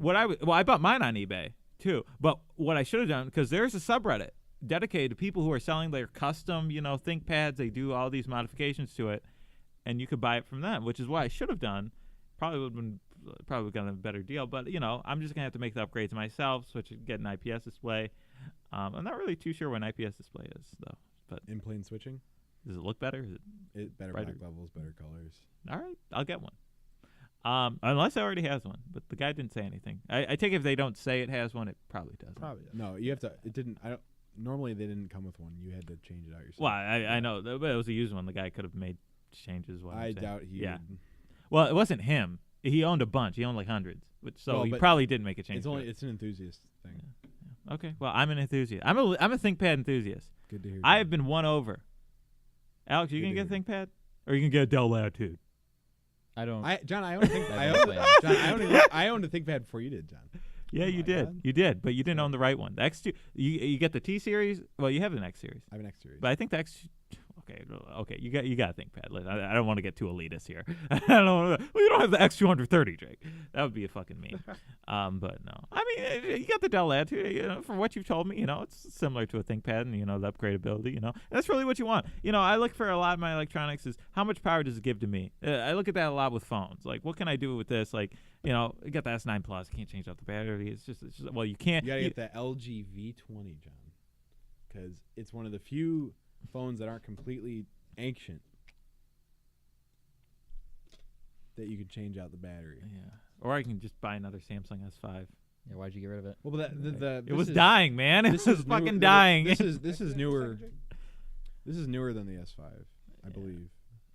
I bought mine on eBay too. But what I should have done, because there's a subreddit dedicated to people who are selling their custom, ThinkPads. They do all these modifications to it, and you could buy it from them, which is what I should have done. Probably gotten a better deal. But I'm just gonna have to make the upgrades myself, get an IPS display. I'm not really too sure what an IPS display is though. But In plane switching. does it look better? Is it Better Brighter. black levels, better colors. all right? I'll get one. Unless it already has one, but the guy didn't say anything. I take it if they don't say it has one, it probably doesn't. Probably. Does. No, you have to. It didn't. I don't. Normally they didn't come with one. You had to change it out yourself. Well, I know, but it was a used one. The guy could have made changes. What I'm I saying. doubt he. Yeah. Would. Well, it wasn't him. He owned a bunch. He owned like hundreds, so Well, he but probably didn't make a change. It's an enthusiast thing. Okay. Well, I'm an enthusiast. I'm a ThinkPad enthusiast. Good to hear. I have been won over. Alex, you Good gonna to get a ThinkPad, or you can get a Dell Latitude? I don't. John, I own a think. I don't plan. I owned a ThinkPad before you did, John. Yeah, Oh you my did. God. You did, but you didn't own the right one. The X2, you get the T series. Well, you have an X series, I have an X series. but I think the X. Okay, you got a ThinkPad. Listen, I don't want to get too elitist here. I don't. Well, you don't have the X230, Jake. That would be a fucking meme. But no, I mean, you got the Dell Latitude. From what you've told me, it's similar to a ThinkPad, and the upgradability. And that's really what you want. I look for a lot of my electronics is how much power does it give to me. I look at that a lot with phones. Like, what can I do with this? Like, you got the S9 Plus. Can't change out the battery. It's just well, you can't. You gotta get the LG V20, John, because it's one of the few phones that aren't completely ancient that you can change out the battery. Yeah. Or I can just buy another Samsung S5. Yeah, why'd you get rid of it? Well, but It was dying, man. It was fucking dying. This is newer. This is newer than the S5, I believe.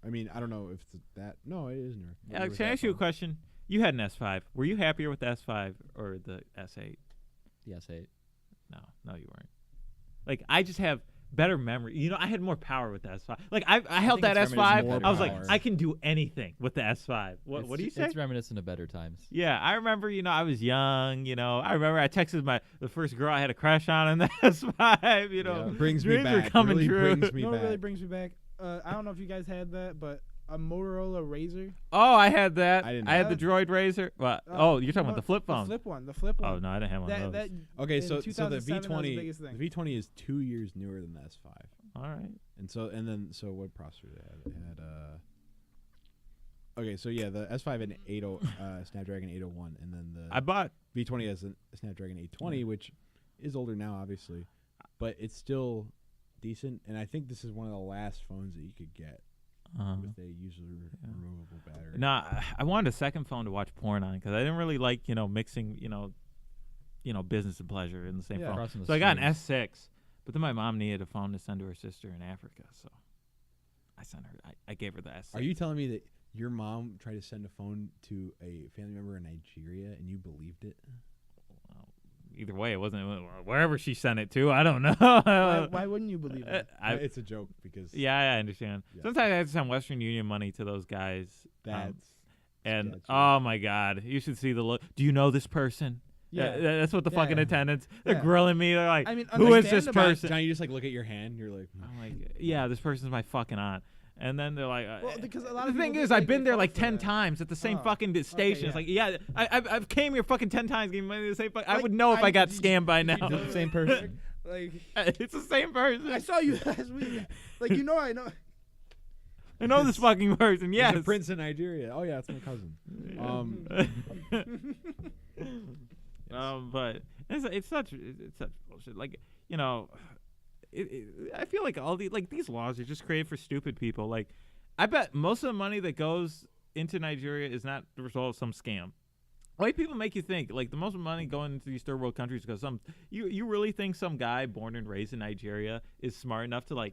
I mean, I don't know if it's that. No, it is newer. Alex, can I ask you a question? You had an S5. Were you happier with the S5 or the S8? The S8. No, you weren't. Like, I just have better memory. I had more power with the S5. Like, I held think that it's S5. reminiscent I was of like, power. I can do anything with the S5. What do you say? It's reminiscent of better times. Yeah, I remember, I was young, I remember I texted the first girl I had a crush on in the S5, Yeah. Brings me dreams are back. coming really true. brings me You know what back. really brings me back? I don't know if you guys had that, but a Motorola Razr. Oh, I had that. I didn't I had have the Droid Razr. What? Oh, you're talking about the flip phone. The flip one. Oh no, I didn't have one of those. Okay, in so the 2007, that was the V20 biggest thing. the V20 is 2 years newer than the S5. All right. So what processor they had? It had okay, so yeah, the S5 had an Snapdragon 801, and then the I bought. V20 has a Snapdragon 820, which is older now, obviously, but it's still decent. And I think this is one of the last phones that you could get with a usually removable battery. No, I wanted a second phone to watch porn on because I didn't really like mixing business and pleasure in the same phone. So I got an S6, but then my mom needed a phone to send to her sister in Africa, so I sent her. I gave her the S6. Are you telling me that your mom tried to send a phone to a family member in Nigeria and you believed it? Well, either way, it wasn't wherever she sent it to. I don't know. Why wouldn't you believe it? It's a joke because Yeah, I understand. Yeah. Sometimes I have to send Western Union money to those guys. that's And sketchy. oh my God, you should see the look. Do you know this person? Yeah. That's what the fucking Yeah. attendants. They're Yeah. grilling me. They're like, I mean, who is this understandable. person? John, you just like look at your hand. You're like, I'm like, yeah, this person's my fucking aunt. And then they're like, Well, because a lot the of thing people is, get, I've been there fall like for 10 that. times at the same Oh, fucking station. yeah. It's like, yeah, I've came here fucking 10 times giving money to the same. I would know if I got scammed by now. Is it the same person? Like, It's the same person. I saw you last week. Like, I know. I know this fucking person. yes, Yes. a prince in Nigeria. Oh yeah, it's my cousin. But it's such bullshit. Like, I feel like all these laws are just created for stupid people. Like, I bet most of the money that goes into Nigeria is not the result of some scam. White people make you think like the most money going into these third world countries because you really think some guy born and raised in Nigeria is smart enough to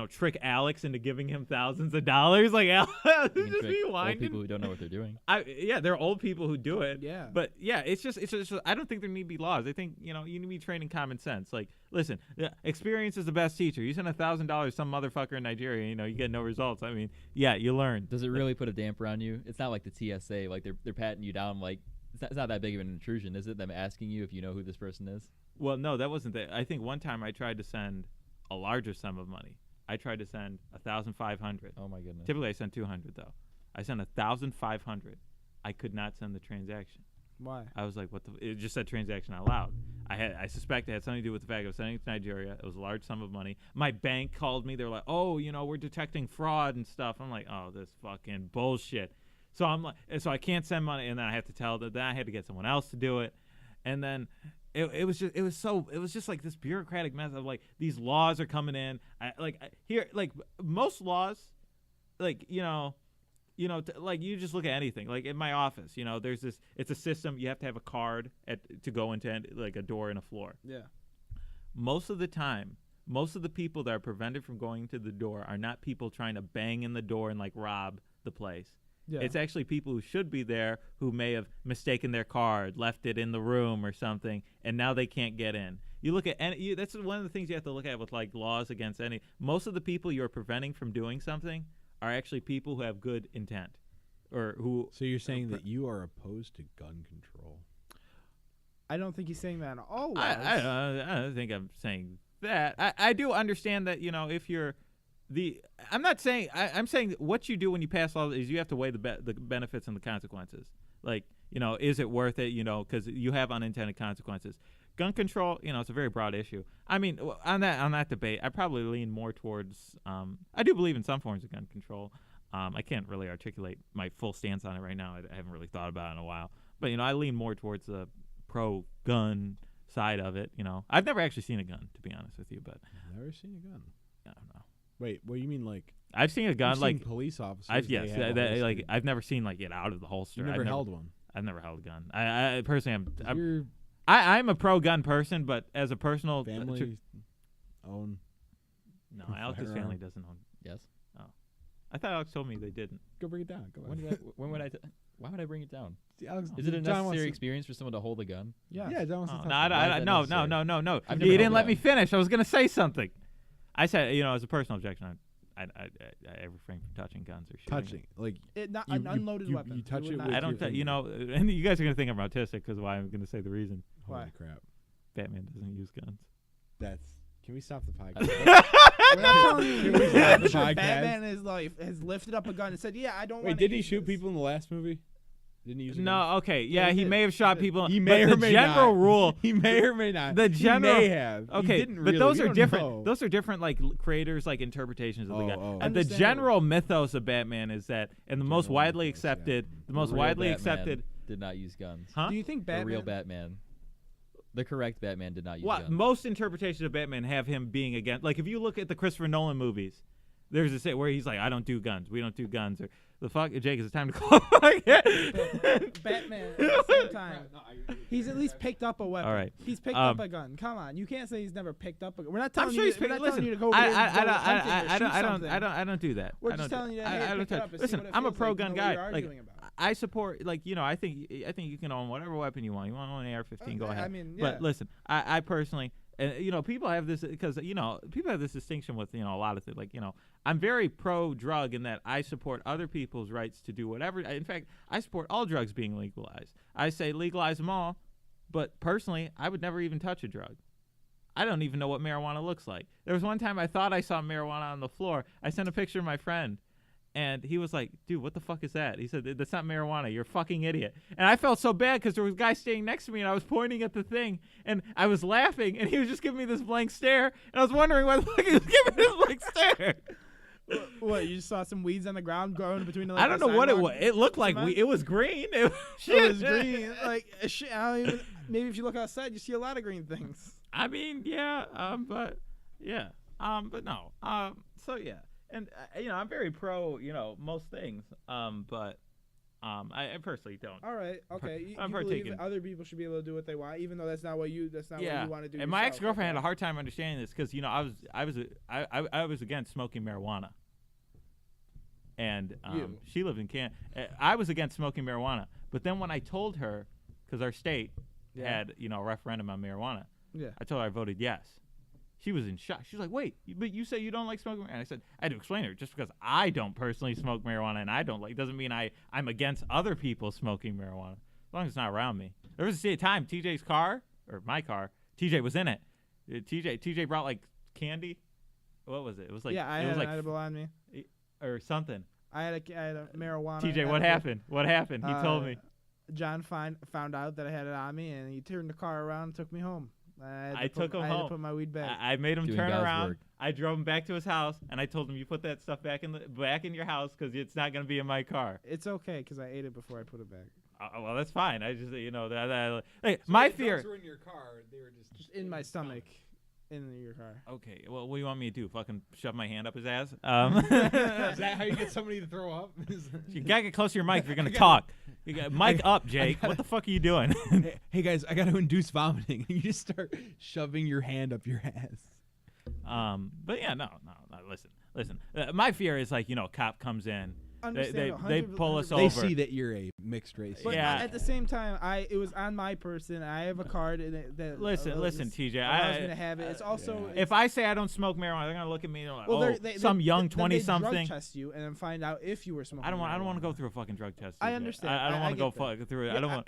trick Alex into giving him thousands of dollars? Like, Alex You can just trick be old whining. people who don't know what they're doing. There are old people who do it. Yeah. But yeah, it's just I don't think there need to be laws. I think you need to be trained in common sense. Like, listen, experience is the best teacher. You send $1,000 some motherfucker in Nigeria, you get no results. I mean, yeah, you learn. Does it really put a damper on you? It's not like the TSA, like they're patting you down. Like it's not that big of an intrusion, is it? Them asking you if you know who this person is. Well, no, that wasn't that. I think one time I tried to send a larger sum of money. I tried to send 1,500. Oh my goodness. Typically, I send 200 though. I sent 1,500. I could not send the transaction. Why? I was like, what the? It just said transaction out loud. I suspect it had something to do with the fact I was sending it to Nigeria. It was a large sum of money. My bank called me. They were like, oh, we're detecting fraud and stuff. I'm like, oh, this fucking bullshit. So I'm like, so I can't send money, and then I have to tell that. Then I had to get someone else to do it, and then it was just like this bureaucratic mess of like these laws are coming in. Most laws, like like you just look at anything. Like in my office, there's this. It's a system. You have to have a card to go into like a door and a floor. Yeah. Most of the time, most of the people that are prevented from going to the door are not people trying to bang in the door and like rob the place. Yeah. It's actually people who should be there who may have mistaken their card, left it in the room or something, and now they can't get in. You look at that's one of the things you have to look at with like laws against any. Most of the people you're preventing from doing something are actually people who have good intent, or who. So you're saying that you are opposed to gun control? I don't think he's saying that at all. I don't think I'm saying that. I do understand that if you're I'm not saying I'm saying what you do when you pass laws is you have to weigh the benefits and the consequences. Like is it worth it? Because you have unintended consequences. Gun control, it's a very broad issue. I mean, on that debate, I probably lean more towards. I do believe in some forms of gun control. I can't really articulate my full stance on it right now. I haven't really thought about it in a while. But I lean more towards the pro-gun side of it. I've never actually seen a gun, to be honest with you. But I've never seen a gun. I don't know. Wait, what do you mean like? I've seen a gun You've like seen police officers. I've never seen like it out of the holster. You never held one. I've never held a gun. I personally am. Your I'm a pro-gun person, but as a personal family own. no, Alex's family doesn't own. Yes. Oh, I thought Alex told me they didn't. Go bring it down. Go When would I? Why would I bring it down? Alex, Is it a John wants necessary to- experience for someone to hold a gun? Yeah. Yeah, John wants to Oh, talk no, about it. Why is that no. necessary? I've You never didn't held let a me gun. finish. I was gonna say something. I said, as a personal objection, I refrain from touching guns or shooting. Touching, like Not You- an you- unloaded you- weapon. you touch would it not- with I don't. your And you guys are gonna think I'm autistic because why I'm gonna say the reason. Why? Holy crap, Batman doesn't use guns. that's Can we stop the podcast? We're not telling you. Can we stop the Sure, podcast? Batman in his life has lifted up a gun and said, "Yeah, I don't want." Wait, did he shoot people in the last movie? Didn't he use a gun? No, okay, yeah, he he did. may have shot people. He but may or the may general not. rule. He may or may not. The general- He may have. He Okay, didn't but really. those We are don't different. know. Those are different, like creators, like interpretations of the guy. Oh, And the Understandable. general mythos of Batman is that, and the most General widely mythos, yeah. accepted, the most real widely Batman accepted, did not use guns. huh? Do you think The Batman? real Batman. The correct Batman did not use What guns. most interpretations of Batman have him being against. Like if you look at the Christopher Nolan movies, there's a say where he's like, "I don't do guns. We don't do guns." Or the fuck, Jake, is it time to call? Batman at the same time. He's at least picked up a weapon. All right. He's picked up a gun. Come on, you can't say he's never picked up a gun. We're not I'm telling sure you. he's We're not telling listen. you to go over there and go hunting or shoot something. I don't do that. We're I just don't telling do- you that, I- hey, I don't pick it touch- up and see Listen, what it I'm a feels pro like, gun you know what guy. you're Like arguing about. I support, like I think you can own whatever weapon you want. You want to own an AR-15, go Okay, ahead. I mean, But yeah. listen, I personally, people have this because people have this distinction with a lot of things. Like I'm very pro-drug in that I support other people's rights to do whatever. In fact, I support all drugs being legalized. I say legalize them all, but personally, I would never even touch a drug. I don't even know what marijuana looks like. There was one time I thought I saw marijuana on the floor. I sent a picture to my friend, and he was like, "Dude, what the fuck is that?" He said, "That's not marijuana. You're a fucking idiot." And I felt so bad because there was a guy standing next to me, and I was pointing at the thing, and I was laughing, and he was just giving me this blank stare, and I was wondering why the fuck he was giving me this blank stare. What? You just saw some weeds on the ground growing between the. I don't know what it was. It looked like cement? it was green. It It was green. Like shit. I don't even. Maybe if you look outside, you see a lot of green things. I mean, yeah, but no, so yeah, and I'm very pro, most things, but I personally don't. All right. Okay. You I'm believe partaking. that other people should be able to do what they want, even though that's not what you want to do. And my yourself. ex-girlfriend had a Okay. hard time understanding this because I was against smoking marijuana, and You. she lived in I was against smoking marijuana, but then when I told her, because our state Yeah. had a referendum on marijuana, Yeah. I told her I voted yes. She was in shock. She was like, "Wait, but you say you don't like smoking?" And I said, "I had to explain to her. Just because I don't personally smoke marijuana and I don't like, doesn't mean I'm against other people smoking marijuana. As long as it's not around me." There was a time TJ's car or my car, TJ was in it. TJ brought like candy. What was it? It was like I it had was an like edible on me. or something. I had a marijuana. TJ, what edible. happened? What happened? He told me. John found out that I had it on me, and he turned the car around and took me home. I took him I had home. to put my weed back. I made him Doing turn God's around. work. I drove him back to his house, and I told him, "You put that stuff back in your house because it's not going to be in my car." It's okay because I ate it before I put it back. Well, that's fine. I just hey, my fear. Were in your car. They were Just in my stomach, in your car. Okay, well, what do you want me to do? Fucking shove my hand up his ass? Is that how you get somebody to throw up? You gotta get close to your mic if you're gonna talk. You got mic up, Jake. What the fuck are you doing? Hey guys, I got to induce vomiting. You just start shoving your hand up your ass. But yeah, no. Listen. My fear is like cop comes in. They pull us 100%. They over. see that you're a mixed race. But Yeah. at the same time, it was on my person. I have a card in it that Listen, TJ. allows me to have it. It's also If I say I don't smoke marijuana, they're gonna look at me and they're like, they- some young then they 20-something. drug test you and then find out if you were smoking. I don't want marijuana. to go through a fucking drug test. I TJ. understand. I don't I want to go get that. fuck through it. Yeah, I don't want.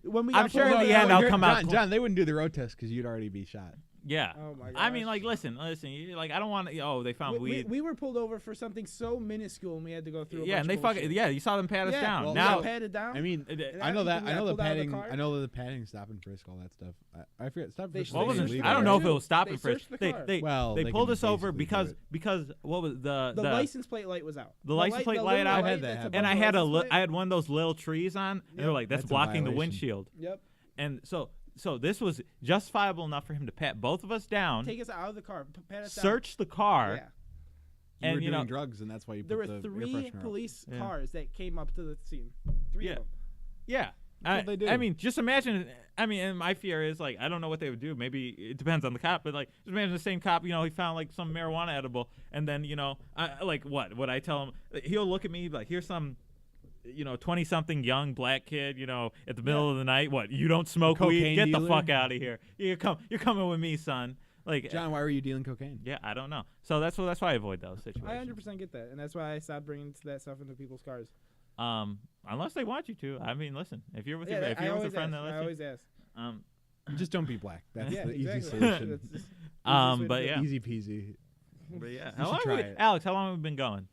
when we I'm got sure pulled in the over- end I'll John, come out. John, they wouldn't do the road test because you'd already be shot. Yeah. Oh my I mean, gosh. like, listen. Like, I don't want. They found weed. We were pulled over for something so minuscule, and we had to go through. A Yeah, bunch and they of fucking. bullshit. Yeah, you saw them pat us Yeah, down. well, we Now, got patted down. I mean, And I know that. we I got know the pulled out of the padding. car. I know the padding, stop and frisk, all that stuff. I forget. Stop and They frisk. what was They it? searched I don't the know if car. it was stop They and frisk. searched the car. Well, they they pulled can us over basically do because it. what was the license plate light was out. The license plate light little out? I've had that that's happen. and above I the had license plate. I had one of those little trees on, and they're like, that's That's a blocking the violation. windshield. Yep. And so this was justifiable enough for him to pat both of us down, Take us out of the car. Pat us down. search the car, Yeah. You and were you doing know, drugs, and that's why you There were put the air 3 freshener up. police Yeah. cars that came up to the scene. 3 Yeah. of them. yeah. That's what they do. I mean, just imagine. I mean, and my fear is like, I don't know what they would do. Maybe it depends on the cop, but like, just imagine the same cop. He found like some marijuana edible, and then like what would I tell him? He'll look at me like, here's some 20-something young black kid, at the middle of the night. What, you don't smoke weed? Cocaine Get the dealer? fuck out of here. You're coming with me, son. Like, John, why were you dealing cocaine? yeah, I don't know. So that's why I avoid those situations. I 100% get that, and that's why I stopped bringing that stuff into people's cars. Unless they want you to. I mean, listen, if you're with Yeah, if I you're with a always friend ask. that I lets always ask. you, Just don't be black. That's Yeah, the easy exactly. solution. That's just But yeah. Easy peasy. But yeah. You should try it. Alex, how long have we been going?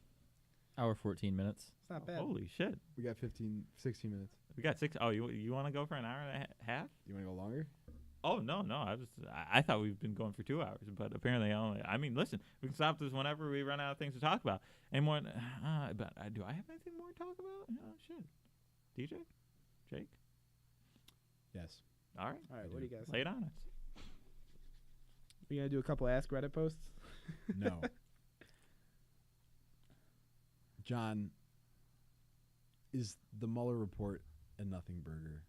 Hour 14 minutes. It's not bad. Holy shit. We got 16 minutes. We got 6. Oh, you want to go for an hour and a half? You want to go longer? Oh no. I thought we've been going for 2 hours, but apparently only. I mean, listen, we can stop this whenever we run out of things to talk about. Any more? But do I have anything more to talk about? Oh shit. DJ, Jake. Yes. All right. All right, what do you guys? Lay it on us. We gonna do a couple Ask Reddit posts? No. John, is the Mueller report a nothing burger?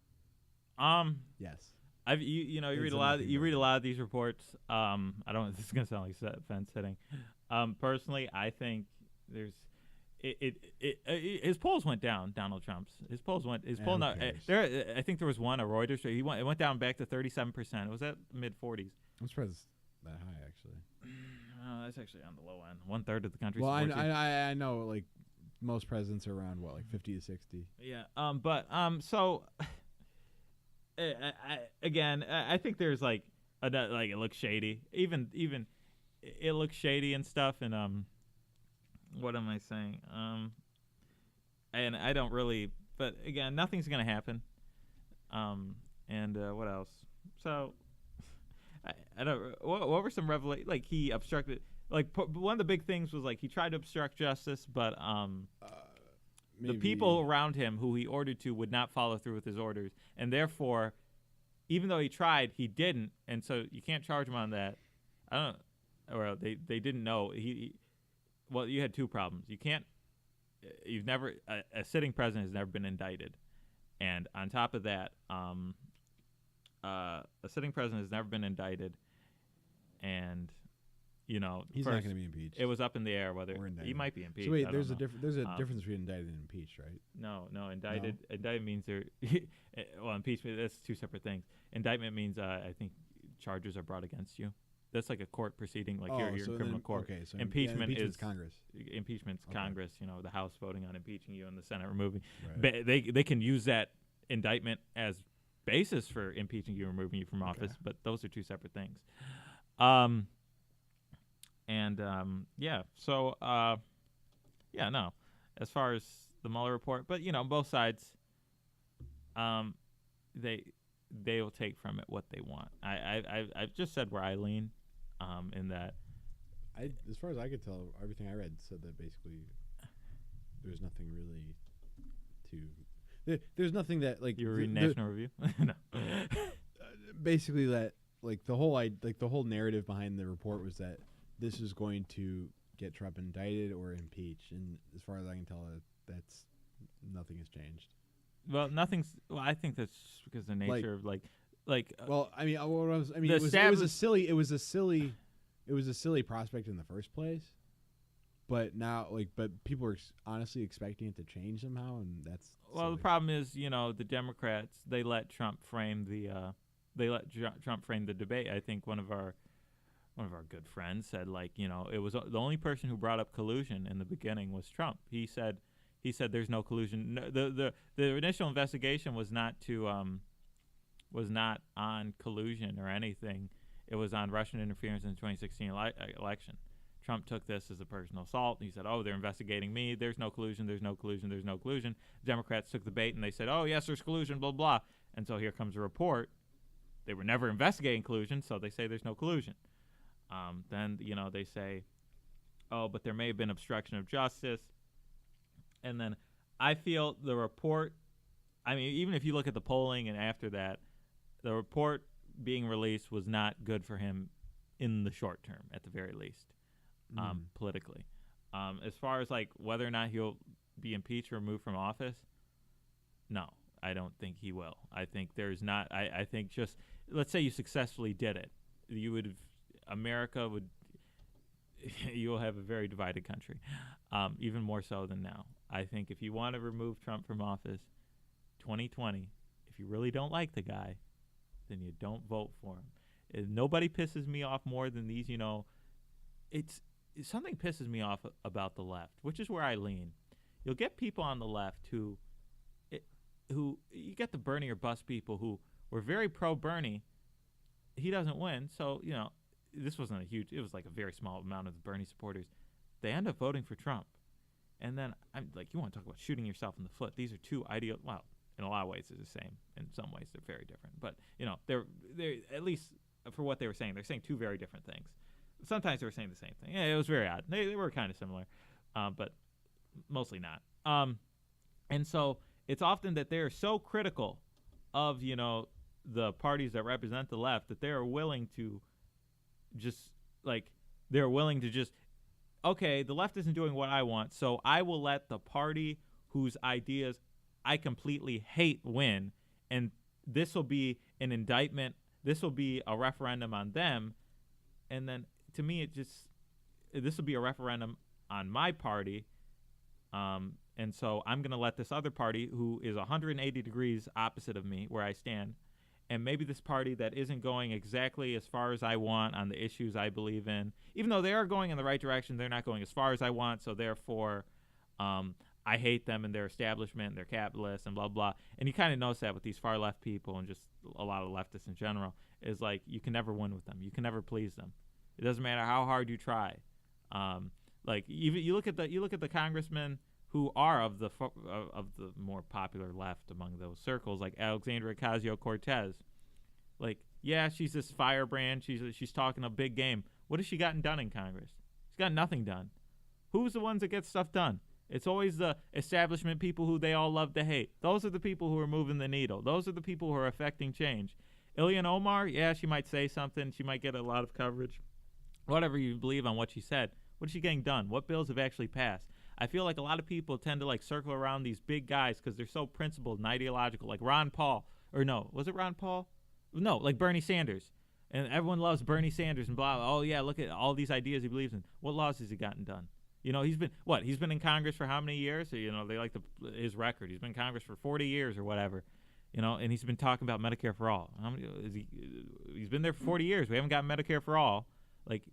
Yes. You It's read a a lot. nothing You read a burger. lot of these reports. I don't. This is gonna sound like fence sitting. Personally, I think there's. His polls went down. Donald Trump's. His polls went. His poll. who No, cares? there. I think there was one a Reuters. It went down back to 37%. It was at mid 40s. I'm surprised it's that high, actually. That's actually on the low end. 1/3 of the country. Well, supports you. I know, like, most presidents are around, what, like 50 to 60? Yeah. So again, I think there's like it looks shady. Even it looks shady and stuff. And what am I saying? And I don't really. But again, nothing's gonna happen. And what else? So I don't. What were some revelations? Like he obstructed. Like one of the big things was like he tried to obstruct justice, but the people around him who he ordered to would not follow through with his orders, and therefore, even though he tried, he didn't, and so you can't charge him on that. I don't. Or they didn't know. Well, you had two problems. You can't. You've never a sitting president has never been indicted, and on top of that, a sitting president has never been indicted, and he's He's not going to be impeached. It was up in the air whether Or he indicted. might be impeached. So wait, I there's don't know. there's a difference between indicted and impeached, right? No, indicted. Indicted means they're well, impeachment. That's two separate things. Indictment means I think charges are brought against you. That's like a court proceeding, like you're in criminal court. Okay, so Impeachment is Congress. Impeachment's Okay. Congress. The House voting on impeaching you and the Senate removing. Right. They can use that indictment as basis for impeaching you, removing you from office. But those are two separate things. Yeah. So no. As far as the Mueller report, but both sides, they will take from it what they want. I've just said where I lean, in that. As far as I could tell, everything I read said that basically there's nothing really to. There's nothing that like You were reading National Review. No. Basically that like the whole narrative behind the report was that this is going to get Trump indicted or impeached, and as far as I can tell, that's nothing has changed. Well, nothing's. Well, I think that's just because the nature of like. Well, I mean, The it was a silly prospect in the first place, but now but people are honestly expecting it to change somehow, and that's. Well, silly. the problem is, the Democrats, they let Trump frame Trump frame the debate. I think one of our good friends said, it was the only person who brought up collusion in the beginning was Trump. He said there's no collusion. No, the initial investigation was not on collusion or anything. It was on Russian interference in the 2016 election. Trump took this as a personal assault. He said, "Oh, they're investigating me. There's no collusion. There's no collusion. There's no collusion." Democrats took the bait and they said, "Oh, yes, there's collusion." Blah blah. And so here comes a report. They were never investigating collusion, so they say there's no collusion. Then they say, "Oh, but there may have been obstruction of justice." And then I feel the report. I mean, even if you look at the polling and after that, the report being released was not good for him in the short term, at the very least. Politically. As far as whether or not he'll be impeached or removed from office, no, I don't think he will. I think there's not. I think just let's say you successfully did it, America would. You'll have a very divided country, even more so than now. I think if you want to remove Trump from office, 2020, if you really don't like the guy, then you don't vote for him. Nobody pisses me off more than these. It's something pisses me off about the left, which is where I lean. You'll get people on the left who you get the Bernie or bust people who were very pro Bernie, he doesn't win. So, this wasn't a huge, it was like a very small amount of the Bernie supporters. They end up voting for Trump. And then I'm like, you want to talk about shooting yourself in the foot. These are two well, in a lot of ways they're the same. In some ways they're very different. But, they're at least for what they were saying, they're saying two very different things. Sometimes they were saying the same thing. Yeah, it was very odd. They were kind of similar, but mostly not. And so it's often that they're so critical of, the parties that represent the left that they're willing to just, okay, the left isn't doing what I want, so I will let the party whose ideas I completely hate win, and this will be an indictment, this will be a referendum on them, and then to me this will be a referendum on my party, and so I'm going to let this other party who is 180 degrees opposite of me where I stand, and maybe this party that isn't going exactly as far as I want on the issues I believe in, even though they are going in the right direction, they're not going as far as I want, so therefore I hate them and their establishment and their capitalists and blah, blah. And you kind of notice that with these far left people and just a lot of leftists in general, is like you can never win with them. You can never please them. It doesn't matter how hard you try. You look at the congressmen who are of the more popular left among those circles, like Alexandria Ocasio-Cortez. Like, yeah, she's this firebrand. She's talking a big game. What has she gotten done in Congress? She's got nothing done. Who's the ones that get stuff done? It's always the establishment people who they all love to hate. Those are the people who are moving the needle. Those are the people who are affecting change. Ilhan Omar, yeah, she might say something. She might get a lot of coverage. Whatever you believe on what she said, what is she getting done? What bills have actually passed? I feel like a lot of people tend to circle around these big guys because they're so principled and ideological, like Ron Paul. Or no, was it Ron Paul? No, like Bernie Sanders. And everyone loves Bernie Sanders and blah, blah. Oh, yeah, look at all these ideas he believes in. What laws has he gotten done? He's been in Congress for how many years? So, they like his record. He's been in Congress for 40 years or whatever, and he's been talking about Medicare for all. How many he's been there for 40 years. We haven't got Medicare for all.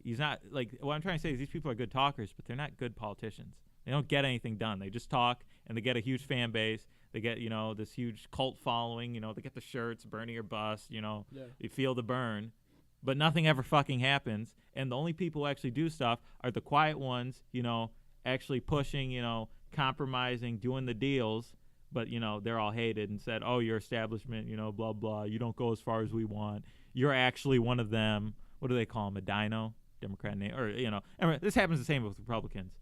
He's not, what I'm trying to say is these people are good talkers, but they're not good politicians. They don't get anything done. They just talk, and they get a huge fan base. They get, this huge cult following. They get the shirts, Bernie or bust, They feel the burn. But nothing ever fucking happens. And the only people who actually do stuff are the quiet ones, actually pushing, compromising, doing the deals. But, they're all hated and said, oh, your establishment, blah, blah. You don't go as far as we want. You're actually one of them. What do they call them? A dino? Democrat name? Or, anyway, this happens the same with Republicans,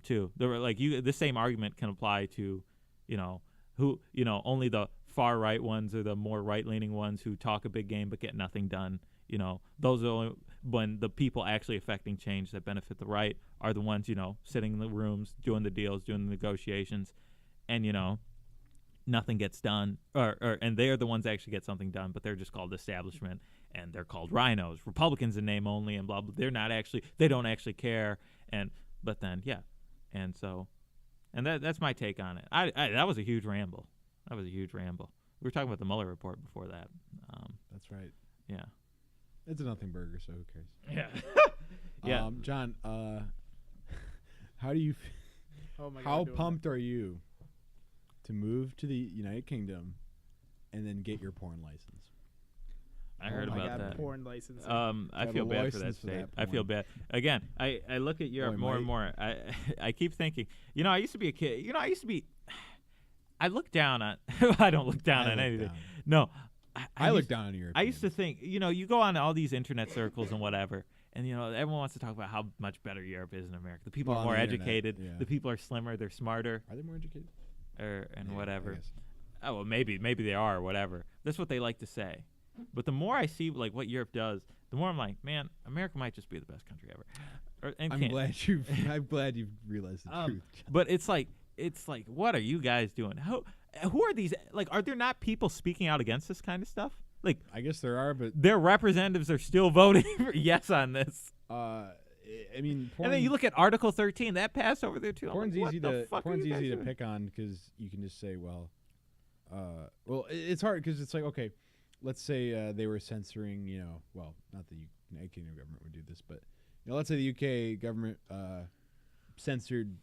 too. They were this same argument can apply to, only the far right ones or the more right-leaning ones who talk a big game but get nothing done. Those are only when the people actually affecting change that benefit the right are the ones, sitting in the rooms, doing the deals, doing the negotiations, and, nothing gets done. And they are the ones that actually get something done, but they're just called establishment, and they're called rhinos. Republicans in name only, and blah, blah. They don't actually care. But then, yeah. And so, and that's my take on it. That was a huge ramble. We were talking about the Mueller report before that. That's right. Yeah. It's a nothing burger, so who cares? Yeah. Yeah. John, how do you? Oh my God, how pumped are you to move to the United Kingdom and then get your porn license? I heard about that. Porn license. I feel bad for that state. I feel bad. Again, I look at Europe more and more. I keep thinking, I used to be a kid. I look down on. I don't look down on anything. No. I look down on Europe. I used to think, you go on all these internet circles and whatever, and everyone wants to talk about how much better Europe is in America. The people are more educated. Yeah. The people are slimmer. They're smarter. Are they more educated? Whatever. Oh well, maybe they are or whatever. That's what they like to say. But the more I see what Europe does, the more I'm like, man, America might just be the best country ever. I'm glad you've realized the truth. But it's like, what are you guys doing? Who are these? Are there not people speaking out against this kind of stuff? I guess there are, but their representatives are still voting for yes on this. I mean, and then you look at Article 13 that passed over there too. Porn's easy to pick on because you can just say, well, it's hard because it's like, okay, let's say they were censoring, well, not the United Kingdom government would do this, but let's say the UK government censored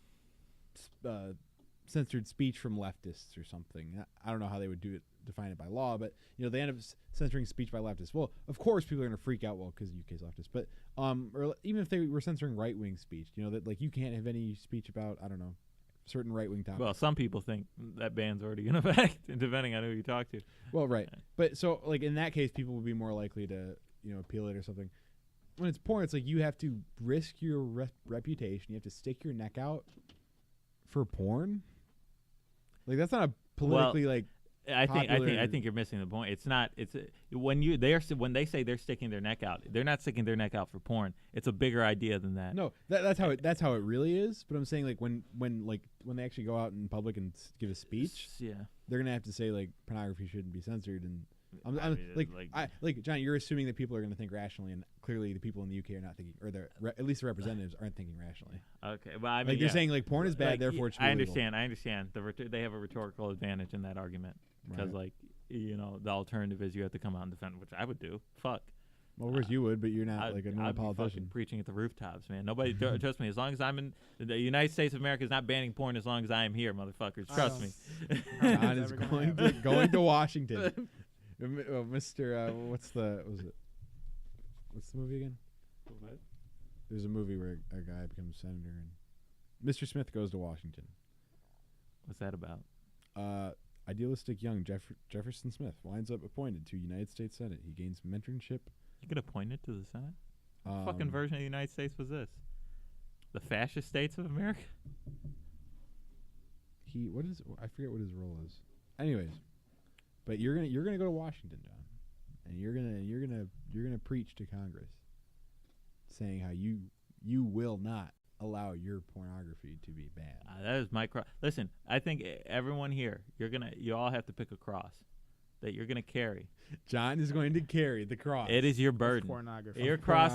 speech from leftists or something. I don't know how they would do it define it by law, but they end up censoring speech by leftists. Well, of course, people are going to freak out. Well, because UK's leftist, but or even if they were censoring right wing speech, that like you can't have any speech about certain right wing topics. Well, some people think that ban's already in effect, depending on who you talk to. Well, right, but so like in that case, people would be more likely to appeal it or something. When it's porn, it's like you have to risk your reputation. You have to stick your neck out for porn. Like that's not a politically I popular- think you're missing the point. It's not. When they say they're sticking their neck out, they're not sticking their neck out for porn. It's a bigger idea than that. No, that's how it really is. But I'm saying like when they actually go out in public and give a speech, Yeah. they're gonna have to say like pornography shouldn't be censored. And I mean, John, you're assuming that people are gonna think rationally, and clearly the people in the UK are not thinking, or at least the representatives aren't thinking rationally. Okay, well, I mean, Like they're saying like porn is bad, therefore it should be I illegal. understand. They have a rhetorical advantage in that argument because, Right. the alternative is you have to come out and defend, which I would do. Fuck. Well, of course you would, but you're not I'd like a be normal fucking politician. preaching at the rooftops, man. Nobody, trust me. As long as I'm in the United States of America, is not banning porn. As long as I am here, motherfuckers. Trust me. John is going to Washington. Mr. What's the movie again? What? There's a movie where a guy becomes senator and Mr. Smith goes to Washington. What's that about? Idealistic young Jefferson Smith winds up appointed to United States Senate. He gains mentorship. You get appointed to the Senate? What fucking version of the United States was this? The fascist states of America? I forget what his role is. Anyways, but you're gonna go to Washington, John, and you're gonna preach to Congress, saying how you will not allow your pornography to be banned. That is my cross. Listen, I think everyone here, you all have to pick a cross that you're gonna carry. John is going to carry the cross. It is your burden. Pornography. Your cross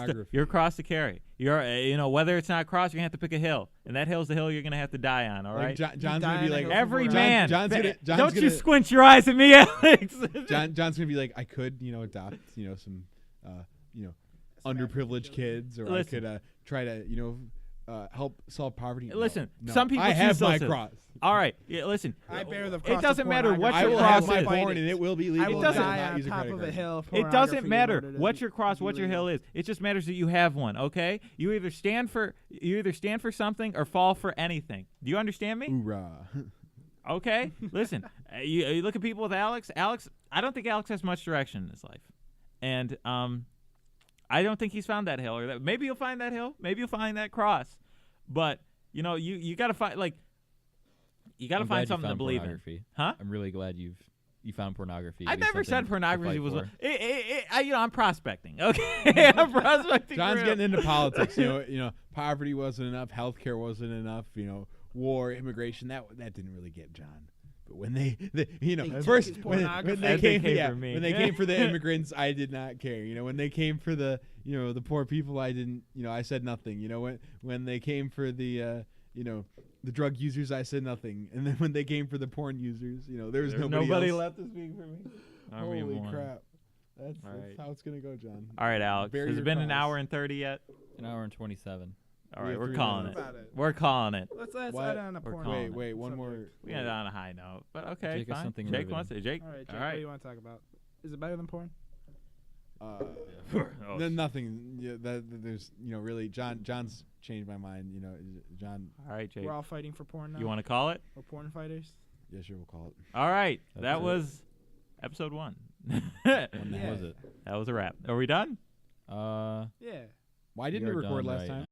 to carry. Whether it's not a cross, you're gonna have to pick a hill, and that hill's the hill you're gonna have to die on. All right. John's gonna be like Every John's man. John's You squint your eyes at me, Alex. John's gonna be like, I could adopt some underprivileged kids, or Listen. I could try to help solve poverty. Listen, No. some people I have choose my those. cross. All right, listen. I bear the cross It doesn't of matter what pornography. your I will cross have my is. porn, and it will be legal. I will It doesn't- die not on use a top credit of a card. hill of It pornography doesn't in matter order to what your cross, be what your hill legal. is. It just matters that you have one. Okay, you either stand for something or fall for anything. Do you understand me? Hoorah. Okay, listen. You look at people with Alex. I don't think Alex has much direction in his life, and I don't think he's found that hill or that. Maybe you'll find that hill. Maybe you'll find that cross, but you got to find you got to I'm find glad you something to found believe in, pornography. huh? I'm really glad you found pornography. I It is never said something to pornography fight was. for. I'm prospecting. Okay, I'm prospecting. John's for getting into politics. Poverty wasn't enough. Healthcare wasn't enough. War, immigration. That didn't really get John. But when they first his when pornography. they That came, came for me. when they came for the immigrants, I did not care. When they came for the the poor people, I didn't. I said nothing. When they came for the the drug users, I said nothing. And then when they came for the porn users, there was There's nobody else. left to speak for me. Holy crap! That's All right. how it's gonna go, John. All right, Alex. Bear Has your it been an cross. hour and 30 yet? An hour and 27. All We right, have we're 3 calling minutes. it. About it. We're calling it. Let's What? add on a We're porn. calling Wait, it. one more. We ended on a high note, but okay, Jake has fine. something Jake moving. wants it. Jake. All right, Jake, All what right. do you want to talk about? Is it better than porn? Oh, Nothing. Yeah, there's really John's changed my mind. John. All right, Jake. We're all fighting for porn now. You want to call it? We're porn fighters. Yeah, sure, we'll call it. All right. That's That it. was episode 1. When Yeah. was it? That was a wrap. Are we done? Yeah. Why didn't we You're record done last right time?